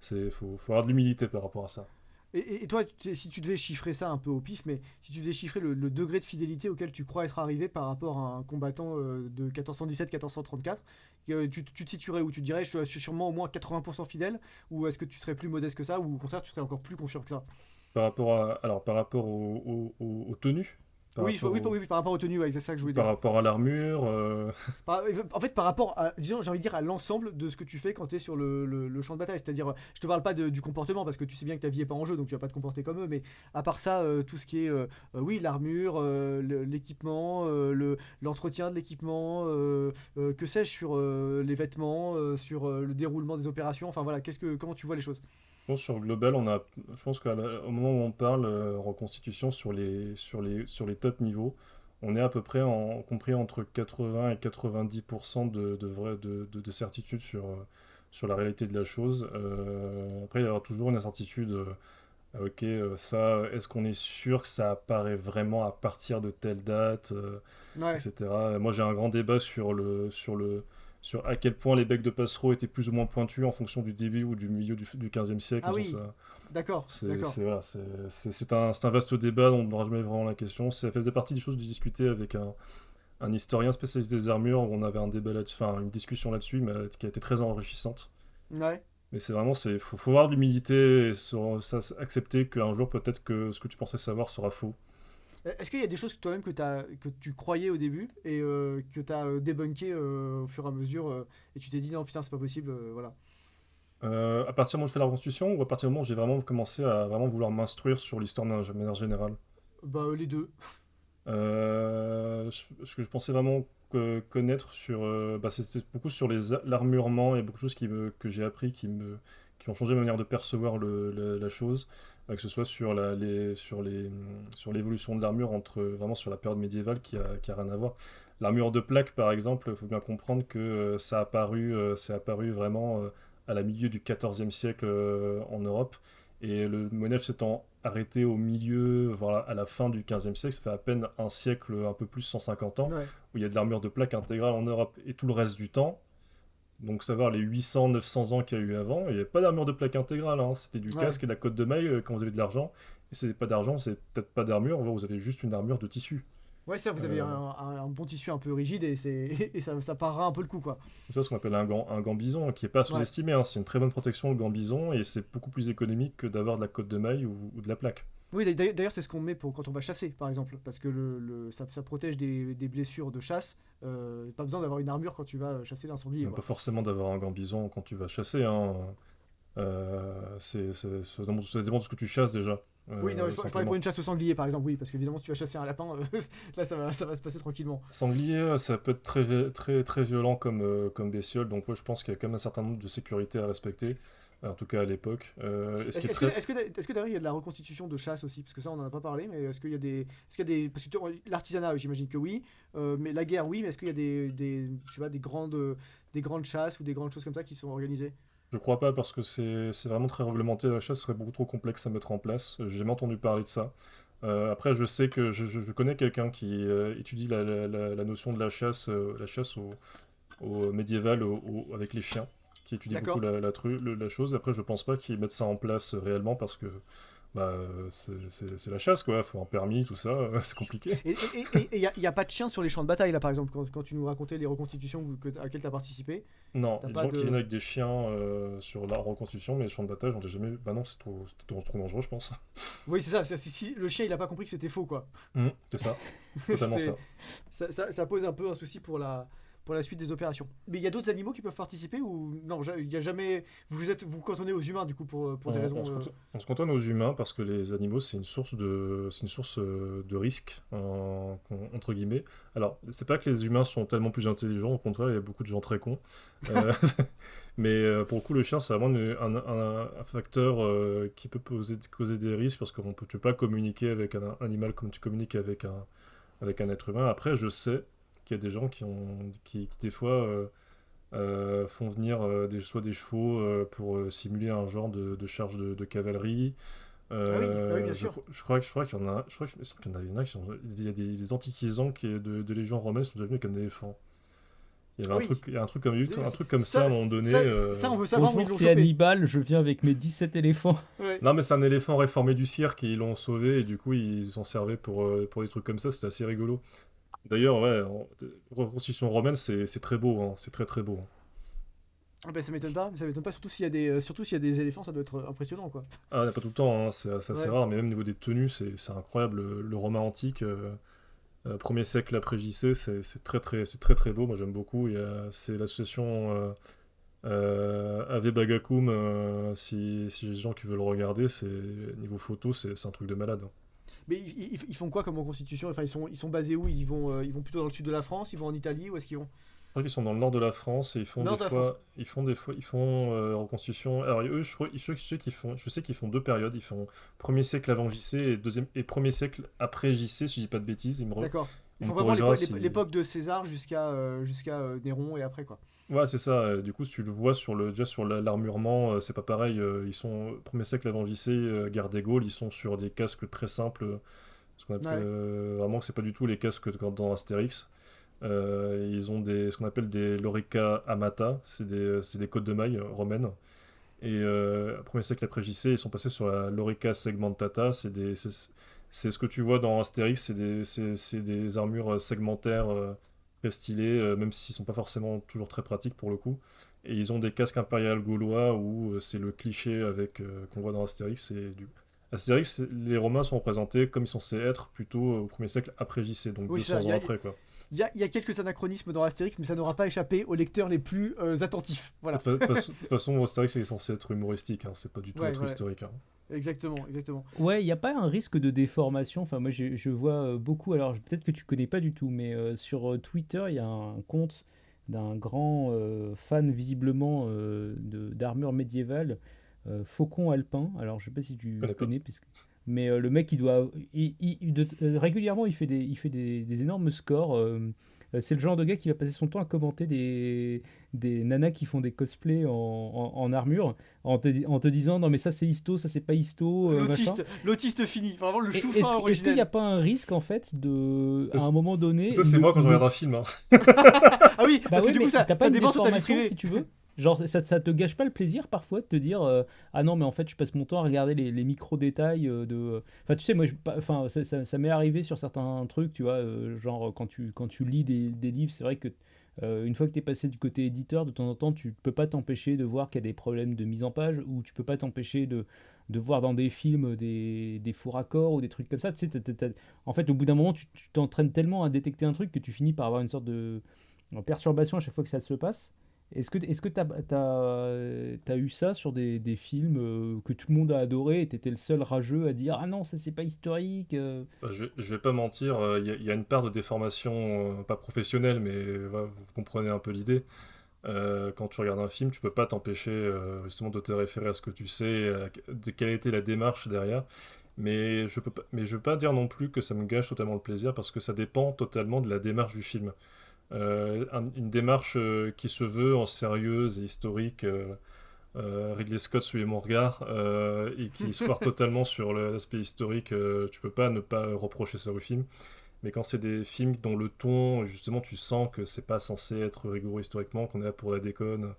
Faut avoir de l'humilité par rapport à ça. Et toi, si tu devais chiffrer ça un peu au pif, mais si tu devais chiffrer le degré de fidélité auquel tu crois être arrivé par rapport à un combattant de 1417-1434, tu te situerais où? Tu te dirais, je suis sûrement au moins 80% fidèle, ou est-ce que tu serais plus modeste que ça, ou au contraire, tu serais encore plus confiant que ça? Par rapport aux tenues, par Oui, rapport oui, par rapport aux tenues, ouais, c'est ça que je voulais dire. par rapport à l'armure, En fait, par rapport à, disons, j'ai envie de dire à l'ensemble de ce que tu fais quand tu es sur le champ de bataille. C'est-à-dire, je te parle pas du comportement parce que tu sais bien que ta vie est pas en jeu, donc tu vas pas te comporter comme eux. Mais à part ça, tout ce qui est, oui, l'armure, l'équipement, l'entretien de l'équipement, que sais-je sur les vêtements, sur le déroulement des opérations. Enfin voilà, comment tu vois les choses? je pense sur le global, je pense qu'au moment où on parle reconstitution sur les top niveaux, on est à peu près compris entre 80 et 90% de certitude sur la réalité de la chose. Après, il y aura toujours une incertitude. Ok, ça, est-ce qu'on est sûr que ça apparaît vraiment à partir de telle date, Ouais. etc. Moi, j'ai un grand débat sur à quel point les becs de passereau étaient plus ou moins pointus en fonction du début ou du milieu du 15e siècle. Ah Bon, oui, ça, d'accord, d'accord. voilà, c'est un vaste débat dont on n'aura jamais vraiment la question. Ça faisait partie des choses de discuter avec un historien spécialiste des armures où on avait un débat là-dessus, enfin une discussion là-dessus, mais qui a été très enrichissante. Ouais. Mais c'est vraiment, faut avoir de l'humilité et accepter qu'un jour peut-être que ce que tu pensais savoir sera faux. Est-ce qu'il y a des choses que toi-même que tu croyais au début et que tu as débunké au fur et à mesure et tu t'es dit non putain c'est pas possible voilà. À partir du moment où je fais la reconstitution ou à partir du moment où j'ai vraiment commencé à vraiment vouloir m'instruire sur l'histoire de manière générale. Bah les deux. Ce que je pensais vraiment connaître c'était beaucoup sur l'armurement et beaucoup de choses que j'ai appris qui ont changé ma manière de percevoir la chose, que ce soit sur l'évolution de l'armure vraiment sur la période médiévale qui a rien à voir. L'armure de plaque, par exemple, il faut bien comprendre que c'est apparu vraiment à la milieu du XIVe siècle en Europe. Et le Moyen Âge s'étant arrêté au milieu, voilà, à la fin du XVe siècle, ça fait à peine un siècle, un peu plus, 150 ans, Ouais. où il y a de l'armure de plaque intégrale en Europe. Et tout le reste du temps, donc savoir les 800-900 ans qu'il y a eu avant, il n'y avait pas d'armure de plaque intégrale, hein. C'était du Ouais. casque et de la cotte de maille quand vous avez de l'argent. Et si vous n'avez pas d'argent, c'est peut-être pas d'armure, vous avez juste une armure de tissu. Ouais ça vous avez Euh, un bon tissu un peu rigide et c'est et ça parera un peu le coup quoi. c'est ça ce qu'on appelle un gant bison, qui n'est pas Ouais. sous-estimé, hein. C'est une très bonne protection, le gant bison, et c'est beaucoup plus économique que d'avoir de la cotte de maille ou de la plaque. Oui, d'ailleurs, c'est ce qu'on met pour quand on va chasser, par exemple, parce que ça protège des blessures de chasse. Pas besoin d'avoir une armure quand tu vas chasser l'insanglier, Même pas quoi. forcément d'avoir un gambison quand tu vas chasser, hein. Ça dépend de ce que tu chasses déjà, Oui, non, je parlais pour simplement. une chasse au sanglier, par exemple, oui, parce qu'évidemment, si tu vas chasser un lapin, là, ça va se passer tranquillement. Sanglier, ça peut être très, très violent comme bestiole, donc ouais, je pense qu'il y a quand même un certain nombre de sécurités à respecter, en tout cas à l'époque. Et ce qui est très... Est-ce que d'ailleurs il y a de la reconstitution de chasse aussi? Parce que ça, on en a pas parlé, mais parce que l'artisanat, j'imagine que oui, mais la guerre, oui, mais est-ce qu'il y a je sais pas, des grandes chasses ou des grandes choses comme ça qui sont organisées? Je crois pas parce que c'est vraiment très réglementé, la chasse serait beaucoup trop complexe à mettre en place. J'ai jamais entendu parler de ça. Après, je sais que je connais quelqu'un qui étudie la notion de la chasse au médiéval avec les chiens, qui étudie beaucoup D'accord. la chose. Après, je pense pas qu'ils mettent ça en place réellement parce que bah, c'est la chasse, quoi. Faut un permis, tout ça, c'est compliqué. Et il y a pas de chiens sur les champs de bataille, là, par exemple, quand tu nous racontais les reconstitutions à laquelle tu as participé. Non, T'as il y a des pas gens qui viennent de. avec des chiens sur la reconstruction, mais les champs de bataille, j'en ai jamais. Bah non, trop dangereux, je pense. Oui, c'est ça. Si le chien il a pas compris que c'était faux, quoi. C'est ça, totalement c'est ça. ça pose un peu un souci pour la suite des opérations. Mais il y a d'autres animaux qui peuvent participer ou non? Il y a jamais. Vous cantonnez aux humains du coup pour des raisons. On se cantonne aux humains parce que les animaux, c'est une source de risque, entre guillemets. Alors, c'est pas que les humains sont tellement plus intelligents, au contraire, il y a beaucoup de gens très cons. Euh, mais pour le coup, le chien, c'est vraiment un facteur qui peut causer des risques parce que tu peux pas communiquer avec un animal comme tu communiques avec un être humain. Après, je sais qu'il y a des gens qui des fois, font venir soit des chevaux pour simuler un genre de charge de cavalerie. Ah oui, bien sûr. Je crois qu'il y en a, je crois qu'il me semble qu'il y en a qui sont, il y a des antiquisants de légions romaines qui sont devenus avec un éléphant. Ah oui. Il y a un truc comme ça à Ça, un moment donné. ça, on veut savoir où ils Bonjour, l'ont c'est chopé. Hannibal, je viens avec mes 17 éléphants. Ouais. Non, mais c'est un éléphant réformé du cirque et ils l'ont sauvé et du coup ils s'en servaient pour des trucs comme ça. C'était assez rigolo. D'ailleurs, ouais, reconstitution romaine, c'est très beau, hein, c'est très très beau. Ah bah, ça m'étonne pas. Ça m'étonne pas, surtout s'il y a des éléphants, ça doit être impressionnant, quoi. Ah, on n'a pas tout le temps, hein, c'est assez Ouais. rare, mais même au niveau des tenues, c'est incroyable. Le Romain antique, 1er siècle après JC, c'est très très beau. Moi j'aime beaucoup. C'est l'association Ave Bagacum. Si les gens qui veulent le regarder, niveau photo, c'est un truc de malade. Mais ils font quoi comme reconstitution? Enfin, ils sont basés où? Ils vont plutôt dans le sud de la France? Ils vont en Italie? Où est-ce qu'ils vont? Je crois qu'ils sont dans le nord de la France et Nord de la France. ils font reconstitution. Alors eux, je sais qu'ils font deux périodes. Ils font 1er siècle avant JC et 1er siècle après JC, si je dis pas de bêtises. D'accord. Ils Il me font vraiment corrigera si. l'époque de César jusqu'à Néron et après, quoi. Ouais, c'est ça. Du coup, si tu le vois déjà sur l'armurement, c'est pas pareil. Ils sont 1er siècle avant JC, guerre des Gaules. Ils sont sur des casques très simples, ce qu'on appelle Ouais. vraiment que c'est pas du tout les casques dans Astérix. Ils ont ce qu'on appelle des lorica amata, c'est des côtes de mailles romaines. Et 1er siècle après JC, ils sont passés sur la lorica segmentata. C'est ce que tu vois dans Astérix, c'est des armures segmentaires très stylées, même s'ils sont pas forcément toujours très pratiques pour le coup. Et ils ont des casques impériales gaulois où c'est le cliché avec qu'on voit dans Astérix. Astérix, les Romains sont représentés comme ils sont censés être plutôt au 1er siècle après JC, donc Oui, c'est ça. 200 ans après quoi. Il y a quelques anachronismes dans Astérix, mais ça n'aura pas échappé aux lecteurs les plus attentifs. Voilà. Toute façon, Astérix est censé être humoristique, hein, c'est pas du tout Ouais, être ouais. historique, hein. Exactement, exactement. Ouais, il n'y a pas un risque de déformation. Enfin, moi, je vois beaucoup. Alors, peut-être que tu connais pas du tout, mais sur Twitter, il y a un compte d'un grand fan, visiblement, d'armure médiévale, Faucon Alpin. Alors, je sais pas si Je tu connais pas. connais, mais le mec, régulièrement, il fait des énormes scores. C'est le genre de gars qui va passer son temps à commenter des nanas qui font des cosplays en armure en te disant non mais ça c'est histo, ça c'est pas histo, machin. L'autiste fini, vraiment le chou fin Est-ce qu'il n'y a originel. pas un risque en fait à Ça, un moment donné ça, c'est moi quand je regarde un film, hein. Ah oui, bah parce que oui du mais coup t'as pas ça une dépend sur ta vie déformation privée. si tu veux. Genre ça te gâche pas le plaisir parfois de te dire ah non mais en fait je passe mon temps à regarder les micro détails enfin tu sais moi enfin ça m'est arrivé sur certains trucs tu vois genre quand tu lis des livres c'est vrai que une fois que tu es passé du côté éditeur, de temps en temps, tu peux pas t'empêcher de voir qu'il y a des problèmes de mise en page ou tu peux pas t'empêcher de voir dans des films des faux raccords ou des trucs comme ça. Tu sais, en fait, au bout d'un moment, tu t'entraînes tellement à détecter un truc que tu finis par avoir une sorte de perturbation à chaque fois que ça se passe. Est-ce que t'as eu ça sur des films que tout le monde a adoré et t'étais le seul rageux à dire ah non, ça c'est pas historique Je vais pas mentir, il y a une part de déformation, pas professionnelle, mais vous comprenez un peu l'idée. Quand tu regardes un film, tu peux pas t'empêcher justement de te référer à ce que tu sais, de quelle était la démarche derrière. Mais je veux pas dire non plus que ça me gâche totalement le plaisir parce que ça dépend totalement de la démarche du film. Une démarche qui se veut en sérieuse et historique. Ridley Scott suit mon regard et qui se foire totalement sur l'aspect historique, tu peux pas ne pas reprocher ça au film. Mais quand c'est des films dont le ton, justement, tu sens que c'est pas censé être rigoureux historiquement, qu'on est là pour la déconne,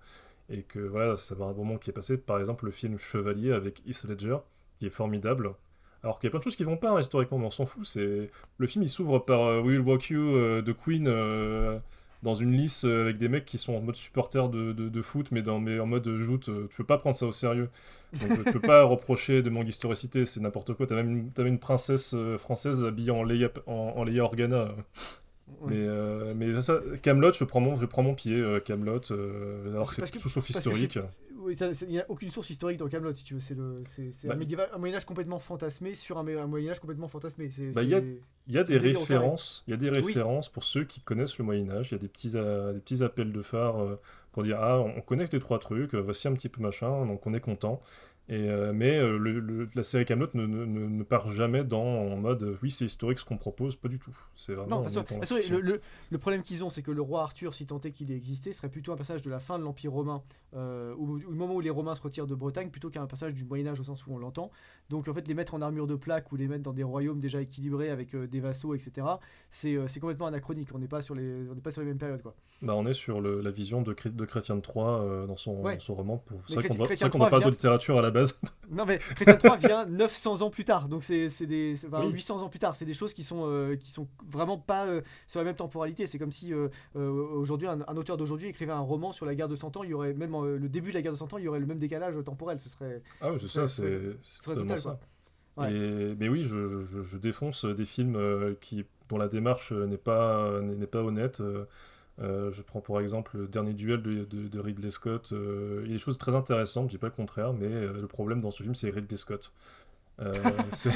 et que voilà, ça va un moment qui est passé. Par exemple, le film Chevalier avec Heath Ledger, qui est formidable. Alors qu'il y a plein de choses qui vont pas hein, historiquement, mais on s'en fout. Le film il s'ouvre par We Will Walk You de Queen dans une lice avec des mecs qui sont en mode supporter de foot, mais en mode joute. Tu peux pas prendre ça au sérieux. Donc tu peux pas reprocher de manque d'historicité, c'est n'importe quoi. T'as même une princesse française habillée en Leia Organa. Ouais. Mais ça, Camelot, je prends mon pied, Camelot, alors que Parce c'est que- tout sauf parce que historique. oui, il n'y a aucune source historique dans Camelot si tu veux. C'est Bah, un Moyen Âge complètement fantasmé sur un Moyen Âge complètement fantasmé. bah, il y a c'est des le délire au carré. références, il y a des Oui, références pour ceux qui connaissent le Moyen Âge. Il y a des petits appels de phare pour dire ah on connaît que les trois trucs, voici un petit peu machin, donc on est content. La série Camelot ne part jamais en mode oui c'est historique ce qu'on propose, pas du tout. C'est non, vraiment on est dans la de toute façon, fiction. le problème qu'ils ont, c'est que le roi Arthur, si tant est qu'il ait existé, serait plutôt un personnage de la fin de l'Empire romain, ou du moment où les Romains se retirent de Bretagne, plutôt qu'un personnage du Moyen-Âge au sens où on l'entend. Donc en fait, les mettre en armure de plaque ou les mettre dans des royaumes déjà équilibrés avec des vassaux, etc., c'est complètement anachronique. On n'est pas sur les mêmes périodes, quoi. Bah, on est sur la vision de Chrétien de Troyes dans Ouais, son roman. C'est mais vrai qu'on Chrétien ne de Troyes parle pas de vient. littérature à la base. Non, mais Chrétien de Troyes vient 900 ans plus tard, donc enfin, Oui. 800 ans plus tard. C'est des choses qui sont vraiment pas sur la même temporalité. C'est comme si aujourd'hui, un auteur d'aujourd'hui écrivait un roman sur la guerre de 100 ans, il y aurait même le début de la guerre de 100 ans, il y aurait le même décalage temporel. Ah oui, Ce c'est serait, ça, ce serait, c'est ce serait totalement total, ça. quoi. Ouais. Mais oui, je défonce des films dont la démarche n'est pas honnête. Je prends pour exemple le dernier duel de Ridley Scott. Il y a des choses très intéressantes, je dis pas le contraire, mais le problème dans ce film, c'est Ridley Scott. Euh, c'est,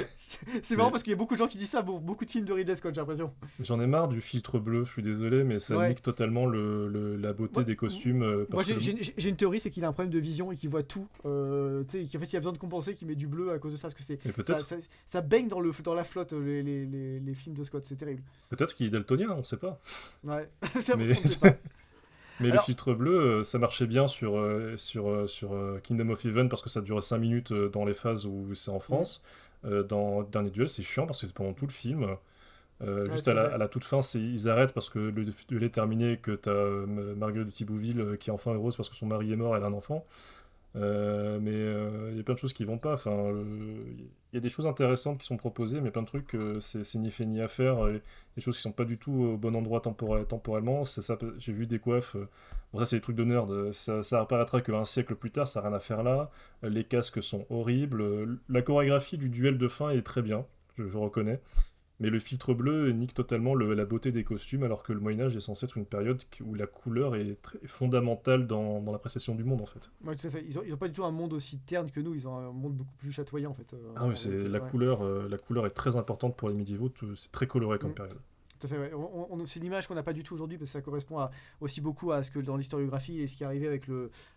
C'est marrant c'est- parce qu'il y a beaucoup de gens qui disent ça pour beaucoup de films de Ridley Scott, j'ai l'impression. J'en ai marre du filtre bleu, je suis désolé, mais ça Ouais. nique totalement la beauté Moi, des costumes. moi Parce que j'ai une théorie, c'est qu'il a un problème de vision et qu'il voit tout. Tu sais, qu'en fait, il a besoin de compenser, qu'il met du bleu à cause de ça. Parce que mais ça baigne dans la flotte, les films de Scott. C'est terrible. peut-être qu'il est daltonien, on sait pas. Ouais, ça, on Mais, ne sait pas. mais le Alors, filtre bleu, ça marchait bien sur Kingdom of Heaven parce que ça dure 5 minutes dans les phases où c'est en France. Dans Dernier Duel, c'est chiant parce que c'est pendant tout le film. ouais, Juste tout à fait. à la toute fin, ils arrêtent parce que le duel est terminé, que t'as Marguerite de Thibouville qui est enfin heureuse parce que son mari est mort, elle a un enfant. Il y a plein de choses qui vont pas. Enfin, il y a des choses intéressantes qui sont proposées, mais plein de trucs, c'est ni fait ni à faire. Et des choses qui sont pas du tout au bon endroit temporellement. J'ai vu des coiffes. Bon, ça, c'est des trucs de nerd. Ça apparaîtra qu'un siècle plus tard, ça n'a rien à faire là. Les casques sont horribles. La chorégraphie du duel de fin est très bien, je reconnais. Mais le filtre bleu nique totalement la beauté des costumes, alors que le Moyen-Âge est censé être une période où la couleur est fondamentale dans l'appréciation du monde, en fait. Ouais, tout à fait. Ils ont pas du tout un monde aussi terne que nous. Ils ont un monde beaucoup plus chatoyant, en fait. Ah oui, En réalité, ouais. la couleur est très importante pour les médiévaux, c'est très coloré comme Mm. période. Tout à fait, ouais. C'est une image qu'on n'a pas du tout aujourd'hui parce que ça correspond aussi beaucoup à ce que dans l'historiographie et ce qui arrivait avec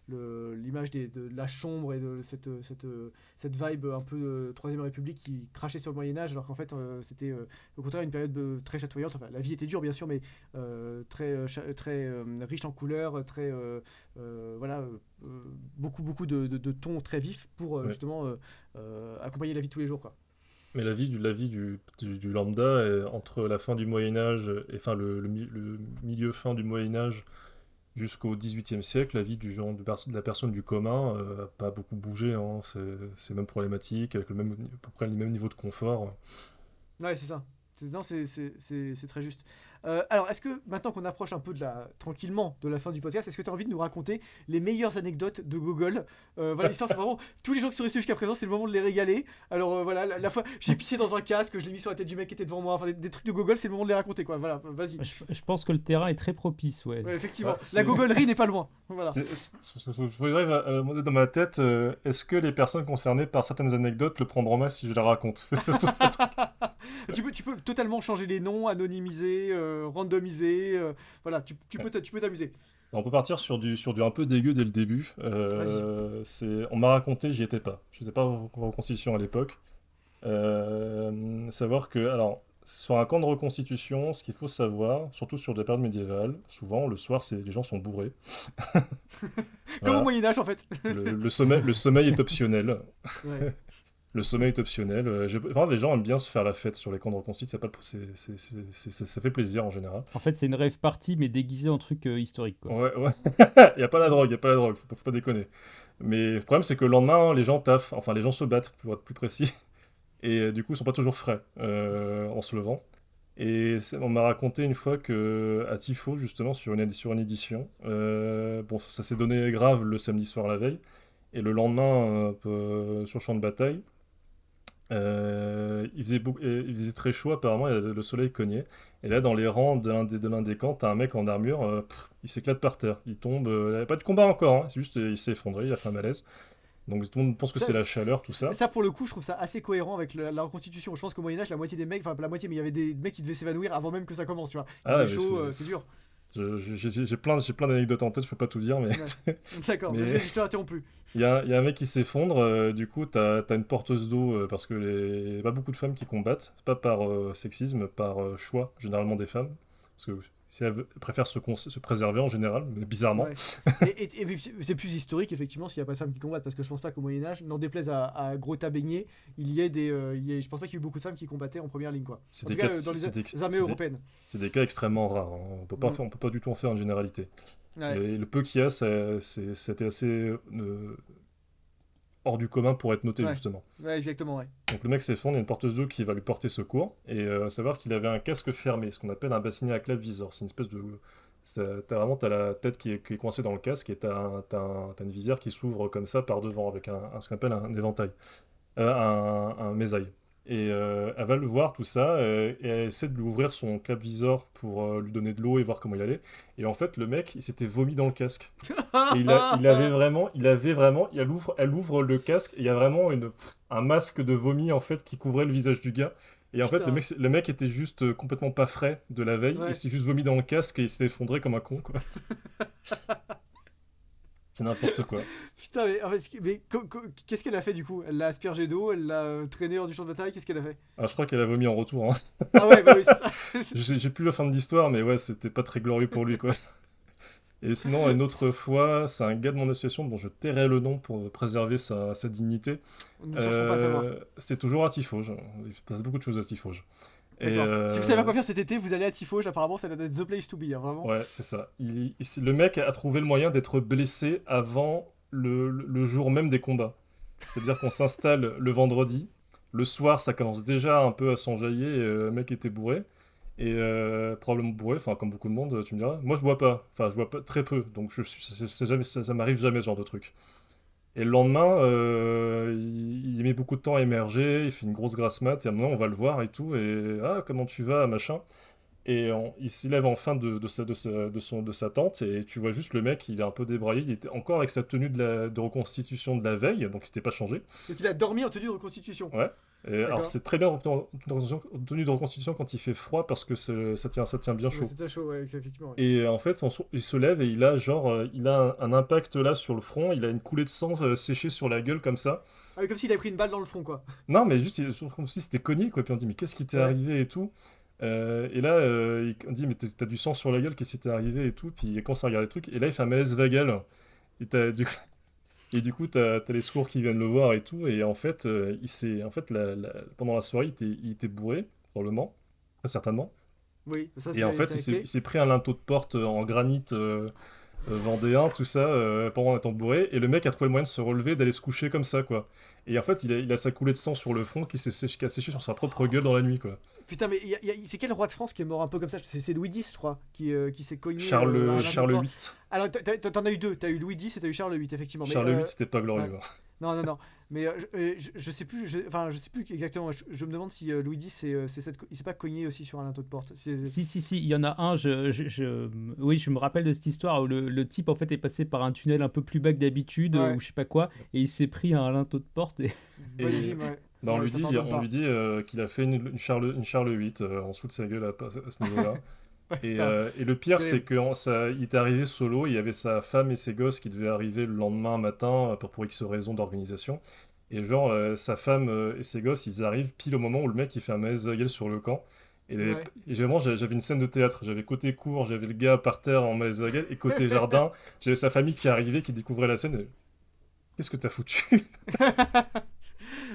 l'image de la chambre et de cette vibe un peu Troisième République qui crachait sur le Moyen-Âge, alors qu'en fait c'était au contraire une période très chatoyante. Enfin, la vie était dure bien sûr, mais très riche en couleurs, voilà, beaucoup de tons très vifs pour Ouais. justement accompagner la vie de tous les jours, quoi. Mais la vie du lambda, entre la fin du Moyen-Âge, et enfin le milieu-fin du Moyen-Âge jusqu'au XVIIIe siècle, la vie de la personne du commun n'a pas beaucoup bougé, hein. C'est même problématique, avec à peu près le même niveau de confort. Ouais, c'est ça. Non, c'est très juste. Alors, est-ce que maintenant qu'on approche un peu tranquillement de la fin du podcast, est-ce que tu as envie de nous raconter les meilleures anecdotes de Gogol? Voilà, l'histoire, c'est vraiment tous les gens qui sont restés jusqu'à présent, c'est le moment de les régaler. Alors voilà, la fois j'ai pissé dans un casque, je l'ai mis sur la tête du mec qui était devant moi. Enfin, des trucs de Gogol, c'est le moment de les raconter, quoi. Voilà, vas-y. Je pense que le terrain est très propice, ouais. Ouais, effectivement, Ouais, la gogolerie n'est pas loin. Voilà. Je voudrais dans ma tête, est-ce que les personnes concernées par certaines anecdotes le prendront mal si je la raconte? C'est ça, tout ça. Tu peux totalement changer les noms, anonymiser, randomiser. Voilà, tu peux t'amuser. On peut partir sur du un peu dégueu dès le début. On m'a raconté, j'y étais pas. Je n'étais pas en reconstitution à l'époque. Savoir que, alors, sur un camp de reconstitution, ce qu'il faut savoir, surtout sur des périodes médiévales, souvent le soir, les gens sont bourrés. Comme Voilà. au Moyen-Âge en fait. Le sommeil est optionnel. Ouais. Le sommeil est optionnel. Vraiment, les gens aiment bien se faire la fête sur les camps de reconstitution. Ça fait plaisir en général. En fait, c'est une rave party, mais déguisée en truc historique, quoi. Ouais, ouais. Il n'y a pas la drogue, faut pas déconner. Mais le problème, c'est que le lendemain, les gens taffent, enfin, les gens se battent, pour être plus précis. Et du coup, ils sont pas toujours frais en se levant. Et on m'a raconté une fois que à Tifo, justement, sur une édition, bon, ça s'est donné grave le samedi soir la veille. Et le lendemain, sur le champ de bataille, il faisait très chaud apparemment, et le soleil cognait. Et là, dans les rangs de l'un des camps, t'as un mec en armure, il s'éclate par terre. Il tombe, il n'y a pas de combat encore, hein, c'est juste il s'est effondré, il a fait un malaise. Donc tout le monde pense que c'est la chaleur, tout ça. Ça, pour le coup, je trouve ça assez cohérent avec la reconstitution. Je pense qu'au Moyen-Âge, la moitié des mecs, enfin pas la moitié, mais il y avait des mecs qui devaient s'évanouir avant même que ça commence, tu vois. Il faisait chaud, c'est dur. J'ai plein d'anecdotes en tête, je peux pas tout dire, mais. Ouais. D'accord, mais... vas-y, je te l'interromps plus. Il y a un mec qui s'effondre, du coup, t'as une porteuse d'eau, parce que y a pas beaucoup de femmes qui combattent, pas par sexisme, par choix, généralement des femmes. Parce que si elles préfèrent se préserver en général, mais bizarrement. Ouais. Et puis, c'est plus historique, effectivement, s'il n'y a pas de femmes qui combattent, parce que je pense pas qu'au Moyen-Âge, n'en déplaise à Grota Beignet, je pense pas qu'il y ait eu beaucoup de femmes qui combattaient en première ligne, quoi. C'est En des tout cas, cas, dans les armées européennes. C'est des cas extrêmement rares, hein. On peut pas du tout en faire une généralité. Ouais. Et le peu qu'il y a, c'était assez hors du commun pour être noté, justement. Ouais, exactement, ouais. Donc le mec s'effondre, il y a une porteuse d'eau qui va lui porter secours, et savoir qu'il avait un casque fermé, ce qu'on appelle un bassinet à clave-viseur. C'est une espèce de... T'as la tête qui est coincée dans le casque, et t'as une visière qui s'ouvre comme ça par devant, avec ce qu'on appelle un éventail, un mésaille. Et elle va le voir, tout ça, et elle essaie de lui ouvrir son clave-viseur pour lui donner de l'eau et voir comment il allait. Et en fait, le mec, il s'était vomi dans le casque. Et elle ouvre le casque, et il y a vraiment un masque de vomi, en fait, qui couvrait le visage du gars. Et en fait, le mec était juste complètement pas frais de la veille, et s'est juste vomi dans le casque, et il s'est effondré comme un con, quoi. C'est n'importe quoi. Putain, mais qu'est-ce qu'elle a fait du coup? Elle l'a aspergé d'eau, elle l'a traîné hors du champ de bataille, qu'est-ce qu'elle a fait? Ah, je crois qu'elle a vomi en retour, hein. Ah ouais, bah oui, c'est ça. J'ai plus la fin de l'histoire, mais ouais, c'était pas très glorieux pour lui, quoi. Et sinon, une autre fois, c'est un gars de mon association dont je tairai le nom pour préserver sa dignité. Nous ne cherchons pas à savoir. C'était toujours à Tifauge. Il se passe beaucoup de choses à Tifauge. Si vous savez pas quoi faire cet été, vous allez à Tifauge, apparemment ça doit être the place to be, hein, vraiment. Ouais, c'est ça. Le mec a trouvé le moyen d'être blessé avant le jour même des combats. C'est-à-dire qu'on s'installe le vendredi, le soir ça commence déjà un peu à s'enjailler, et le mec était bourré. Et probablement bourré, enfin comme beaucoup de monde, tu me diras. Moi je bois pas, enfin je bois pas, très peu, donc ça m'arrive jamais ce genre de truc. Et le lendemain, il met beaucoup de temps à émerger, il fait une grosse grasse mat, et à un moment on va le voir et tout, et ah comment tu vas, machin. Et il s'élève enfin de sa tente, et tu vois juste le mec, il est un peu débraillé, il était encore avec sa tenue de reconstitution de la veille, donc il s'était pas changé. Donc il a dormi en tenue de reconstitution. Ouais. Alors c'est très bien en tenue de reconstitution quand il fait froid, parce que ça tient bien chaud. Ouais, c'était chaud, ouais, effectivement. Ouais. Et en fait, il se lève et il a un impact là sur le front, il a une coulée de sang séchée sur la gueule comme ça. Ah oui, comme s'il avait pris une balle dans le front, quoi. Non, mais juste comme si c'était cogné, quoi. Puis on dit, mais qu'est-ce qui t'est arrivé et tout. Et là, il dit, mais t'as du sang sur la gueule, qu'est-ce qui t'est arrivé et tout. Puis il commence à regarder le truc, et là il fait un malaise vagal. Et du coup, t'as les secours qui viennent le voir et tout. Et en fait, pendant la soirée, il était bourré, probablement, très certainement. Oui, ça et en fait, il s'est pris un linteau de porte en granit vendéen, tout ça, pendant un temps bourré. Et le mec a trouvé le moyen de se relever, d'aller se coucher comme ça, quoi. Et en fait, il a sa coulée de sang sur le front qui a séché sur sa propre gueule dans la nuit, quoi. Putain, mais c'est quel roi de France qui est mort un peu comme ça? C'est Louis X, je crois, qui s'est cogné à un Charles linteau de porte. VIII. Alors, t'en as eu deux. T'as eu Louis X et t'as eu Charles VIII, effectivement. Mais, Charles VIII, c'était pas ouais. glorieux, hein. Non, non, non. Mais je sais plus. Enfin, je sais plus exactement. Je me demande si Louis X, il s'est pas cogné aussi sur un linteau de porte. Si, il y en a un. Oui, je me rappelle de cette histoire où le type en fait est passé par un tunnel un peu plus bas que d'habitude Ouais. ou je sais pas quoi, et il s'est pris un linteau de porte. Et... Bonne Et- vie, ouais. Bah, on Ouais, lui ça dit, pardonne on pas. lui dit qu'il a fait une Charles VIII en dessous de sa gueule à ce niveau-là. Ouais, Et, putain. et le pire, c'est Terrible. il était arrivé solo, il y avait sa femme et ses gosses qui devaient arriver le lendemain matin pour X raisons d'organisation. Et genre, sa femme et ses gosses, ils arrivent pile au moment où le mec il fait un malaise gueule sur le camp. Ouais. Et vraiment, j'avais une scène de théâtre. J'avais côté cour, j'avais le gars par terre en malaise gueule, et côté jardin, j'avais sa famille qui arrivait, qui découvrait la scène. Qu'est-ce que t'as foutu?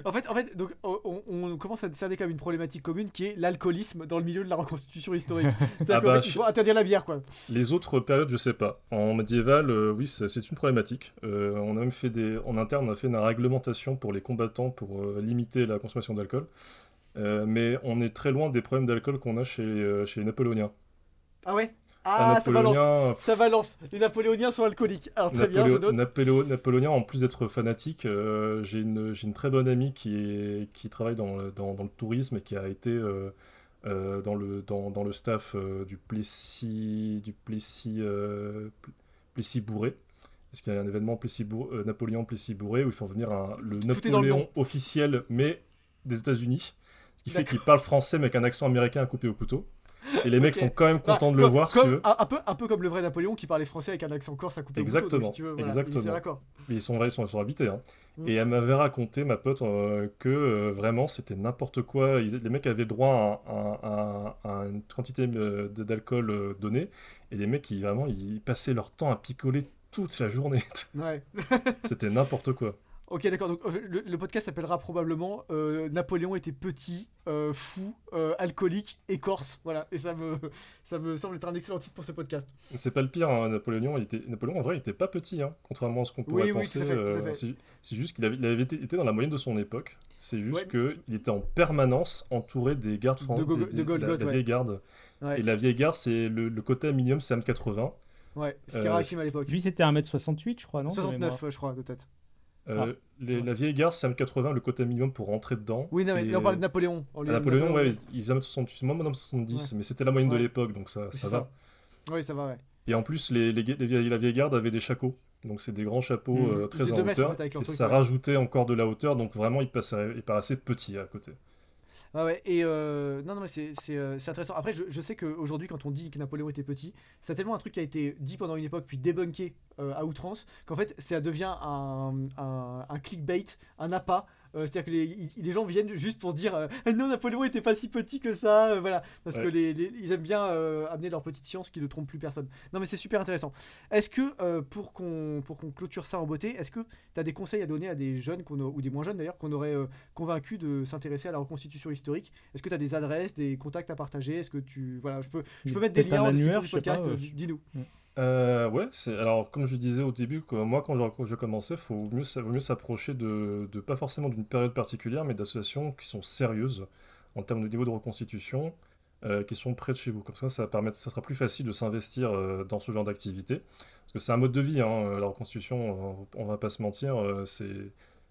En fait, donc, on commence à cerner comme une problématique commune qui est l'alcoolisme dans le milieu de la reconstitution historique. C'est-à-dire Ah qu'en bah, fait, il faut interdire la bière, quoi. les autres périodes, je sais pas. En médiéval, oui, c'est une problématique. On a même fait en interne, on a fait une réglementation pour les combattants pour limiter la consommation d'alcool. Mais on est très loin des problèmes d'alcool qu'on a chez les Napoléoniens. Ah ouais? Un Ah, ça balance. Napoléonien, Ça balance. Les Napoléoniens sont alcooliques. Alors, très bien, je note. Napoléonien, en plus d'être fanatique, j'ai une très bonne amie qui travaille dans le tourisme et qui a été dans le staff Plessis-Bourré. Parce qu'il y a un événement Napoléon Plessis-Bourré où ils font venir le Tout est dans le nom. Napoléon officiel, mais des États-Unis. Ce qui fait D'accord. qu'il parle français, mais avec un accent américain coupé au couteau. Et les mecs Ok. sont quand même Bah, contents de le voir, si tu veux. un peu comme le vrai Napoléon qui parlait français avec un accent corse à couper au couteau. Donc, Exactement, si tu veux, voilà, exactement. c'est d'accord. Mais ils sont habités, hein. Mm. Et elle m'avait raconté, ma pote, que vraiment c'était n'importe quoi. Les mecs avaient droit à une quantité d'alcool donnée. Et les mecs, ils passaient leur temps à picoler toute la journée. Ouais. C'était n'importe quoi. Ok, d'accord. Donc, le podcast s'appellera probablement Napoléon était petit, fou, alcoolique et corse. Voilà. Et ça me semble être un excellent titre pour ce podcast. C'est pas le pire, hein, Napoléon, en vrai, il était pas petit, hein, contrairement à ce qu'on pourrait Oui, oui, penser. tout à fait. Tout à fait. C'est juste qu'il avait été dans la moyenne de son époque. C'est juste Ouais. qu'il était en permanence entouré des gardes français, De Golgoth, la ouais. vieille garde. Ouais. Et la vieille garde, c'est le quota minimum, c'est 1m80. Ouais. Ce qui est Euh, rarissime à l'époque. Lui, c'était 1m68, je crois, non, de mémoire. 69, je crois, de tête. Euh, la vieille garde, c'est 1m80, le quota minimum pour rentrer dedans. Oui, non, mais Et, là, on parle de Napoléon. Napoléon, ouais, il faisait 1m68, moi 1m70, Ouais. mais c'était la moyenne de Ouais. l'époque, donc ça C'est va. ça. Oui, ça va, ouais. Et en plus, la vieille garde avait des shakos. Donc c'est des grands chapeaux Mhm. Ils très faisaient en 2 mètres, en hauteur. fait, avec leur Et truc, ça ouais. rajoutait encore de la hauteur. Donc vraiment, il paraissait petit à côté. Ah ouais, et non, non, mais c'est intéressant. Après, je sais qu'aujourd'hui, quand on dit que Napoléon était petit, c'est tellement un truc qui a été dit pendant une époque, puis débunké à outrance, qu'en fait, ça devient un clickbait, un appât. C'est-à-dire que les gens viennent juste pour dire non, Napoléon était pas si petit que ça, voilà. Parce Ouais. que ils aiment bien amener leur petite science qui ne trompe plus personne. Non, mais c'est super intéressant. Est-ce que, pour qu'on clôture ça en beauté, est-ce que tu as des conseils à donner à des jeunes, ou des moins jeunes d'ailleurs, qu'on aurait convaincu de s'intéresser à la reconstitution historique? Est-ce que tu as des adresses, des contacts à partager? Est-ce que voilà, je peux mettre des Peut-être liens un en description annuaire, du je sais pas, podcast, je- dis-nous. Ouais, alors comme je disais au début, moi quand je commençais, vaut mieux s'approcher de pas forcément d'une période particulière, mais d'associations qui sont sérieuses en termes de niveau de reconstitution, qui sont près de chez vous. Comme ça ça sera plus facile de s'investir dans ce genre d'activité. Parce que c'est un mode de vie, hein, la reconstitution, on va pas se mentir,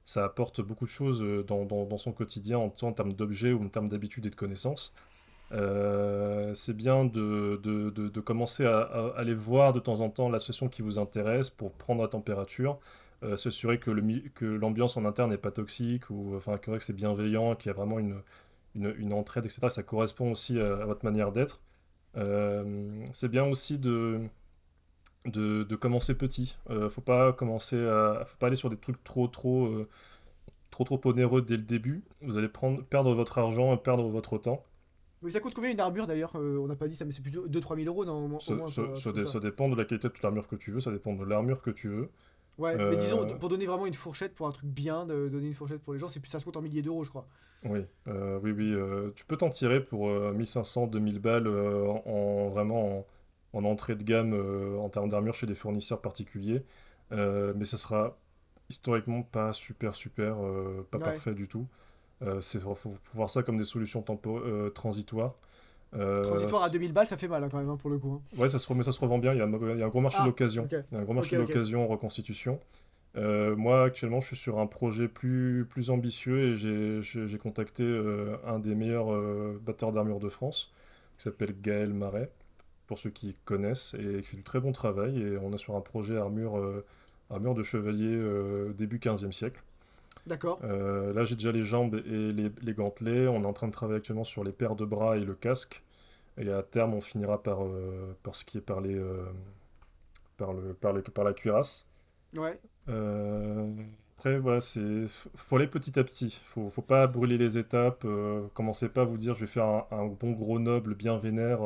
ça apporte beaucoup de choses dans son quotidien, en termes d'objets ou en termes d'habitudes et de connaissances. C'est bien de commencer à aller voir de temps en temps l'association qui vous intéresse pour prendre la température, s'assurer que l'ambiance en interne n'est pas toxique, ou enfin que c'est bienveillant, qu'il y a vraiment une entraide, etc. Ça correspond aussi à votre manière d'être. C'est bien aussi de commencer petit. Faut pas aller sur des trucs trop onéreux dès le début. Vous allez perdre votre argent et perdre votre temps. Mais ça coûte combien une armure d'ailleurs? On n'a pas dit ça, mais c'est plutôt 2-3 000 euros, non, au moins, Ça, pour ça- un ça truc dé- comme ça. ça dépend de la qualité de l'armure que tu veux, ça dépend de l'armure que tu veux. Ouais, mais disons, Euh, pour donner vraiment une fourchette, pour un truc bien, de donner une fourchette pour les gens, ça se compte en milliers d'euros, je crois. oui, oui, tu peux t'en tirer pour 1500, 2000 balles vraiment en entrée de gamme en termes d'armure chez des fournisseurs particuliers. Mais ça sera historiquement pas super, pas Ouais. parfait du tout. Faut voir ça comme des solutions transitoires. Transitoire à 2000 balles, ça fait mal quand même, pour le coup. Ouais, mais ça se revend bien. Il y a un gros marché de Ah, l'occasion. ok. Il y a un gros Ok, marché de ok. l'occasion en reconstitution. Moi, actuellement, je suis sur un projet plus ambitieux et j'ai contacté un des meilleurs batteurs d'armure de France, qui s'appelle Gaël Marais, pour ceux qui connaissent, et qui fait du très bon travail. Et on est sur un projet armure de chevalier début 15e siècle. D'accord. Là, j'ai déjà les jambes et les gantelets. On est en train de travailler actuellement sur les paires de bras et le casque. Et à terme, on finira par ce qui est par la cuirasse. Ouais. Euh, Après, voilà, faut aller petit à petit. Faut pas brûler les étapes. Commencez pas à vous dire, je vais faire un bon gros noble bien vénère.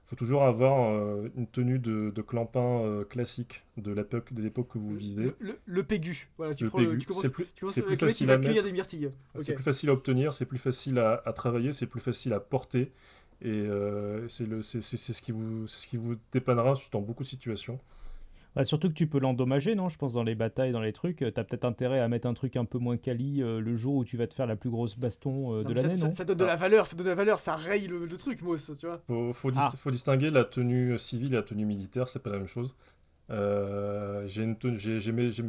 Faut toujours avoir une tenue de clampin classique de l'époque que vous visez. Le pégu. Voilà, Le pégu, tu commences c'est plus avec le mec qui facile va à cueillir mettre, des myrtilles. c'est Ok. plus facile à obtenir, c'est plus facile à travailler, c'est plus facile à porter. Et c'est ce qui vous dépannera dans beaucoup de situations. Bah, surtout que tu peux l'endommager, non? Je pense dans les batailles, dans les trucs, t'as peut-être intérêt à mettre un truc un peu moins quali le jour où tu vas te faire la plus grosse baston Non, de mais ça, l'année, ça- non? ça donne de la valeur, ça donne de la valeur, ça raye le truc, Moss, tu vois. Ah, Faut distinguer la tenue civile et la tenue militaire, c'est pas la même chose. J'ai une tenue- j'ai mes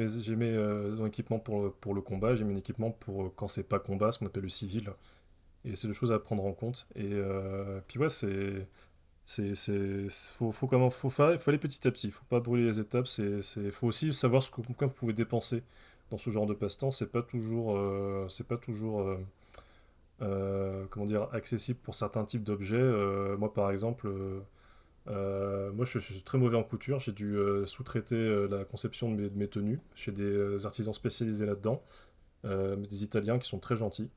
équipements pour le combat, j'ai mes équipements pour quand c'est pas combat, ce qu'on appelle le civil. Et c'est deux choses à prendre en compte. Et puis ouais, faut aller petit à petit, faut pas brûler les étapes, faut aussi savoir combien vous pouvez dépenser dans ce genre de passe-temps, c'est pas toujours comment dire, accessible pour certains types d'objets. Moi par exemple, moi je suis très mauvais en couture, j'ai dû sous-traiter la conception de mes tenues chez des artisans spécialisés là-dedans, des Italiens qui sont très gentils.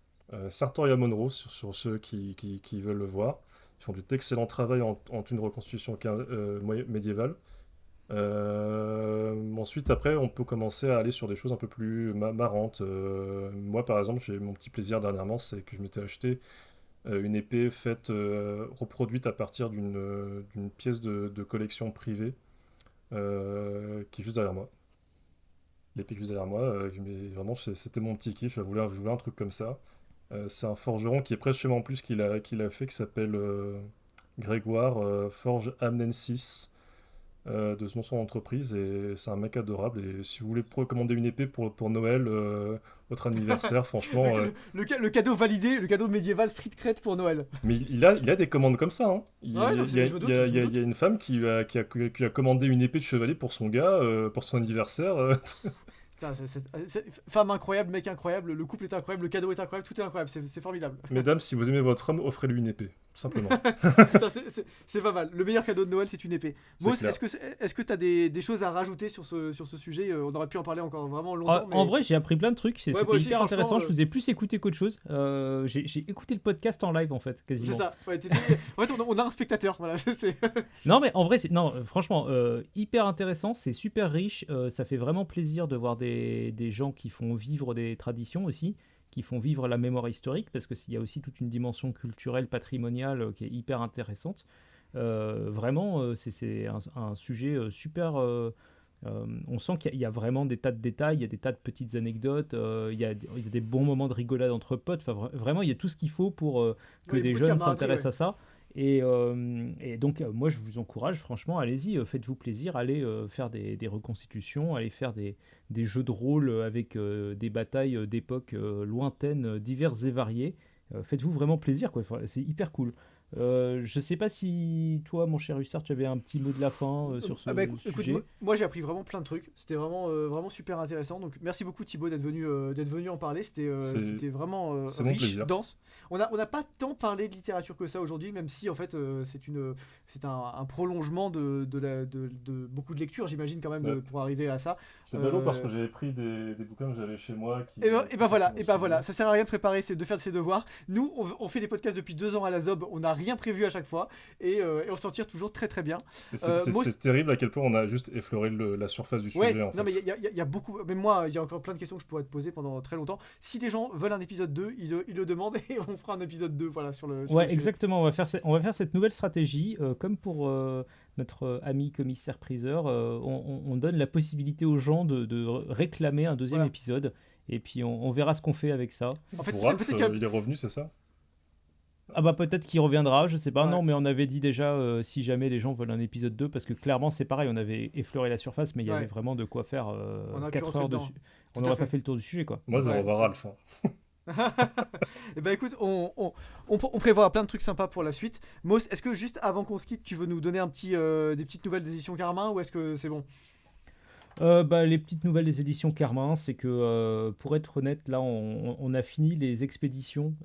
Sartoria Monroe, sur ceux qui veulent le voir. Ils font du excellent travail en une reconstitution médiévale. Ensuite, après, on peut commencer à aller sur des choses un peu plus marrantes. Moi, par exemple, j'ai mon petit plaisir dernièrement, c'est que je m'étais acheté une épée reproduite à partir d'une pièce de collection privée qui est juste derrière moi. L'épée qui est juste derrière moi, mais vraiment, c'était mon petit kiff. Je voulais un truc comme ça. C'est un forgeron qui est près de chez moi en plus qui l'a fait, qui s'appelle Grégoire Forge Amnensis, de son entreprise, et c'est un mec adorable. Et si vous voulez commander une épée pour Noël, votre anniversaire, franchement. Le cadeau validé, le cadeau médiéval street cred pour Noël. Mais il a des commandes comme ça, hein. Ouais, non, je me doute, je me Il y a une femme qui a commandé une épée de chevalier pour son gars, pour son anniversaire. Putain, femme incroyable, mec incroyable, le couple est incroyable, le cadeau est incroyable, tout est incroyable, c'est formidable. Mesdames, si vous aimez votre homme, offrez-lui une épée, tout simplement. Putain, c'est pas mal. Le meilleur cadeau de Noël, c'est une épée. C'est Moss, clair. est-ce que t'as des choses à rajouter sur ce sujet? On aurait pu en parler encore vraiment longtemps. Ah, Mais... en vrai, j'ai appris plein de trucs, Ouais, moi c'était aussi, hyper franchement, intéressant. Je vous ai plus écouté qu'autre chose. J'ai écouté le podcast en live en fait, c'est quasiment. ça. Ouais, en fait, on a un spectateur. Voilà. Non, mais en vrai, non, franchement, hyper intéressant, c'est super riche. Ça fait vraiment plaisir de voir des gens qui font vivre des traditions aussi, qui font vivre la mémoire historique, parce qu'il y a aussi toute une dimension culturelle, patrimoniale qui est hyper intéressante. Vraiment, c'est un sujet super. On sent qu'il y a vraiment des tas de détails, il y a des tas de petites anecdotes, il y a des bons moments de rigolade entre potes. Enfin, vraiment, il y a tout ce qu'il faut pour que Ouais, des beaucoup de jeunes camaraderie, s'intéressent ouais. à ça. Et donc, moi, je vous encourage, franchement, allez-y, faites-vous plaisir, allez faire des reconstitutions, allez faire des jeux de rôle avec des batailles d'époques lointaines, diverses et variées. Faites-vous vraiment plaisir, quoi. Enfin, c'est hyper cool. Je sais pas si toi, mon cher Hussard, tu avais un petit mot de la fin sur ce Ah bah écoute, sujet. moi j'ai appris vraiment plein de trucs. C'était vraiment super intéressant. Donc merci beaucoup Thibaut d'être venu en parler. C'était vraiment c'est mon riche, plaisir. dense. On n'a pas tant parlé de littérature que ça aujourd'hui, même si en fait c'est un prolongement de beaucoup de lectures, j'imagine quand même, Ouais. pour arriver à ça. C'est ballot parce Euh, que j'avais pris des bouquins que j'avais chez moi. Et ben voilà, ça sert à rien de préparer, c'est de faire ses devoirs. Nous, on fait des podcasts depuis 2 ans à la Zob, on n'a rien prévu à chaque fois, et on s'en tire toujours très très bien. Moi, C'est terrible à quel point on a juste effleuré la surface du ouais, sujet, en non mais fait. il y a beaucoup, même moi, il y a encore plein de questions que je pourrais te poser pendant très longtemps. Si des gens veulent un épisode 2, ils le demandent et on fera un épisode 2, voilà, sur le Ouais, sujet. exactement. On va faire cette nouvelle stratégie, comme pour notre ami commissaire-priseur, on donne la possibilité aux gens de réclamer un deuxième Voilà. épisode. Et puis on verra ce qu'on fait avec ça. En fait, Pour Ralph, peut-être qu'il y a- il est revenu, c'est ça? Ah bah peut-être qu'il reviendra, je sais pas. Ouais. Non, mais on avait dit déjà si jamais les gens veulent un épisode 2, parce que clairement c'est pareil, on avait effleuré la surface, mais il y Ouais. avait vraiment de quoi faire On aurait pu 4 rentrer heures dedans. dessus. Tout On à n'aurait fait. pas fait le tour du sujet, quoi. Moi, je vais Ouais. revoir Ralph. Eh ben écoute, on prévoit plein de trucs sympas pour la suite. Moss, est-ce que juste avant qu'on se quitte, tu veux nous donner des petites nouvelles des éditions Carmin ou est-ce que c'est bon? Les petites nouvelles des éditions Carmin, c'est que pour être honnête, là on a fini les expéditions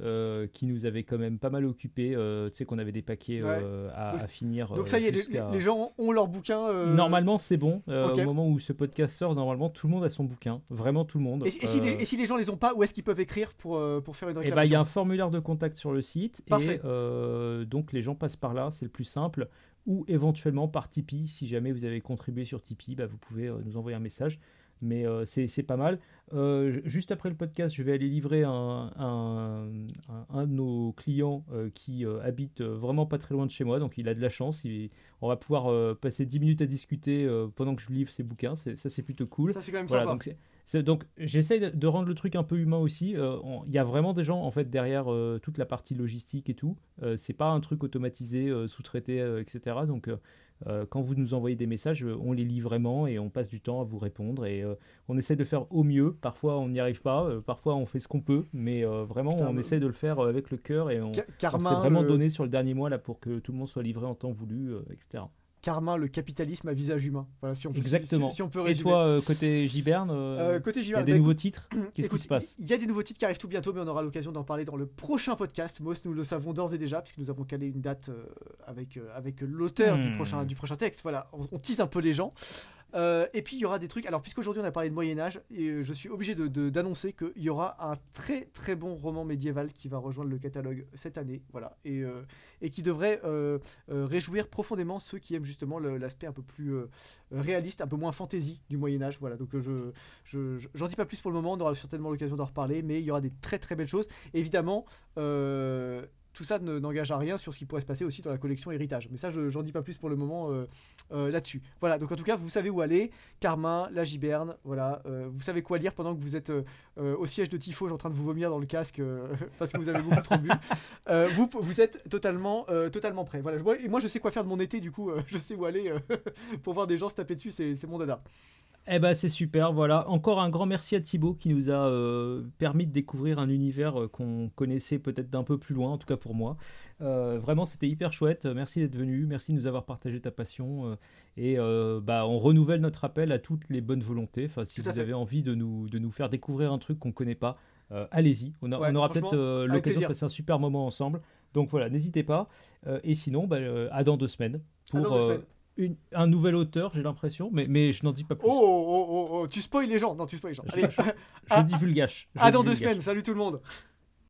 qui nous avaient quand même pas mal occupés. Tu sais qu'on avait des paquets Ouais. à finir. Donc ça y est, jusqu'à- les gens ont leur bouquin. Normalement c'est bon. Ok. Au moment où ce podcast sort, normalement tout le monde a son bouquin. Vraiment tout le monde. Et si les gens les ont pas, où est-ce qu'ils peuvent écrire pour faire une Et réclamation? bah, il y a un formulaire de contact sur le site. Parfait. Et donc les gens passent par là, c'est le plus simple. Ou éventuellement par Tipeee, si jamais vous avez contribué sur Tipeee, bah, vous pouvez nous envoyer un message. Mais c'est pas mal. Juste après le podcast, je vais aller livrer un de nos clients qui habite vraiment pas très loin de chez moi. Donc il a de la chance. On va pouvoir passer 10 minutes à discuter pendant que je livre ses bouquins. Ça, c'est plutôt cool. Ça c'est quand même Voilà, sympa. donc donc j'essaye de rendre le truc un peu humain aussi. Il y a vraiment des gens en fait derrière toute la partie logistique et tout. C'est pas un truc automatisé, sous-traité, etc. Donc quand vous nous envoyez des messages, on les lit vraiment et on passe du temps à vous répondre et on essaie de le faire au mieux. Parfois on n'y arrive pas, parfois on fait ce qu'on peut, mais vraiment Putain, on essaie de le faire avec le cœur et on s'est Carmin, vraiment donné sur le dernier mois là pour que tout le monde soit livré en temps voulu, etc. Carmin, le capitalisme à visage humain. Voilà, si on peut, Exactement. si on peut Et résumer. toi, côté Giberne, Côté il y Giberne, a des bah, nouveaux écoute, titres. Qu'est-ce écoute, qui se passe? Il y a des nouveaux titres qui arrivent tout bientôt, mais on aura l'occasion d'en parler dans le prochain podcast. Moss, nous le savons d'ores et déjà, puisque nous avons calé une date avec l'auteur du prochain texte. Voilà, on tease un peu les gens. Et puis il y aura des trucs. Alors, puisqu'aujourd'hui on a parlé de Moyen-Âge, et je suis obligé d'annoncer qu'il y aura un très très bon roman médiéval qui va rejoindre le catalogue cette année. Voilà, et qui devrait réjouir profondément ceux qui aiment justement l'aspect un peu plus réaliste, un peu moins fantasy du Moyen-Âge. Voilà, donc j'en dis pas plus pour le moment, on aura certainement l'occasion d'en reparler, mais il y aura des très très belles choses. Évidemment, tout ça n'engage à rien sur ce qui pourrait se passer aussi dans la collection Héritage. Mais ça, j'en dis pas plus pour le moment là-dessus. Voilà, donc en tout cas, vous savez où aller. Carmin, la Giberne, voilà. Vous savez quoi lire pendant que vous êtes au siège de Tifo, en train de vous vomir dans le casque parce que vous avez beaucoup trop bu. Vous êtes totalement prêts. Voilà, moi, je sais quoi faire de mon été, du coup, je sais où aller pour voir des gens se taper dessus, c'est mon dada. Eh ben c'est super, voilà. Encore un grand merci à Thibaut qui nous a permis de découvrir un univers qu'on connaissait peut-être d'un peu plus loin, en tout cas pour moi. Vraiment, c'était hyper chouette. Merci d'être venu, merci de nous avoir partagé ta passion. On renouvelle notre appel à toutes les bonnes volontés. Enfin, si Tout à vous fait. avez envie de nous faire découvrir un truc qu'on ne connaît pas, allez-y. On aura franchement, peut-être avec l'occasion plaisir. de passer un super moment ensemble. Donc voilà, n'hésitez pas. Et sinon, à dans 2 semaines À pour dans 2 semaines. un nouvel auteur, j'ai l'impression, mais je n'en dis pas plus. Oh, tu spoil les gens. Non, tu spoil les gens. Allez, Je divulgage. à dans 2 semaines. Salut tout le monde.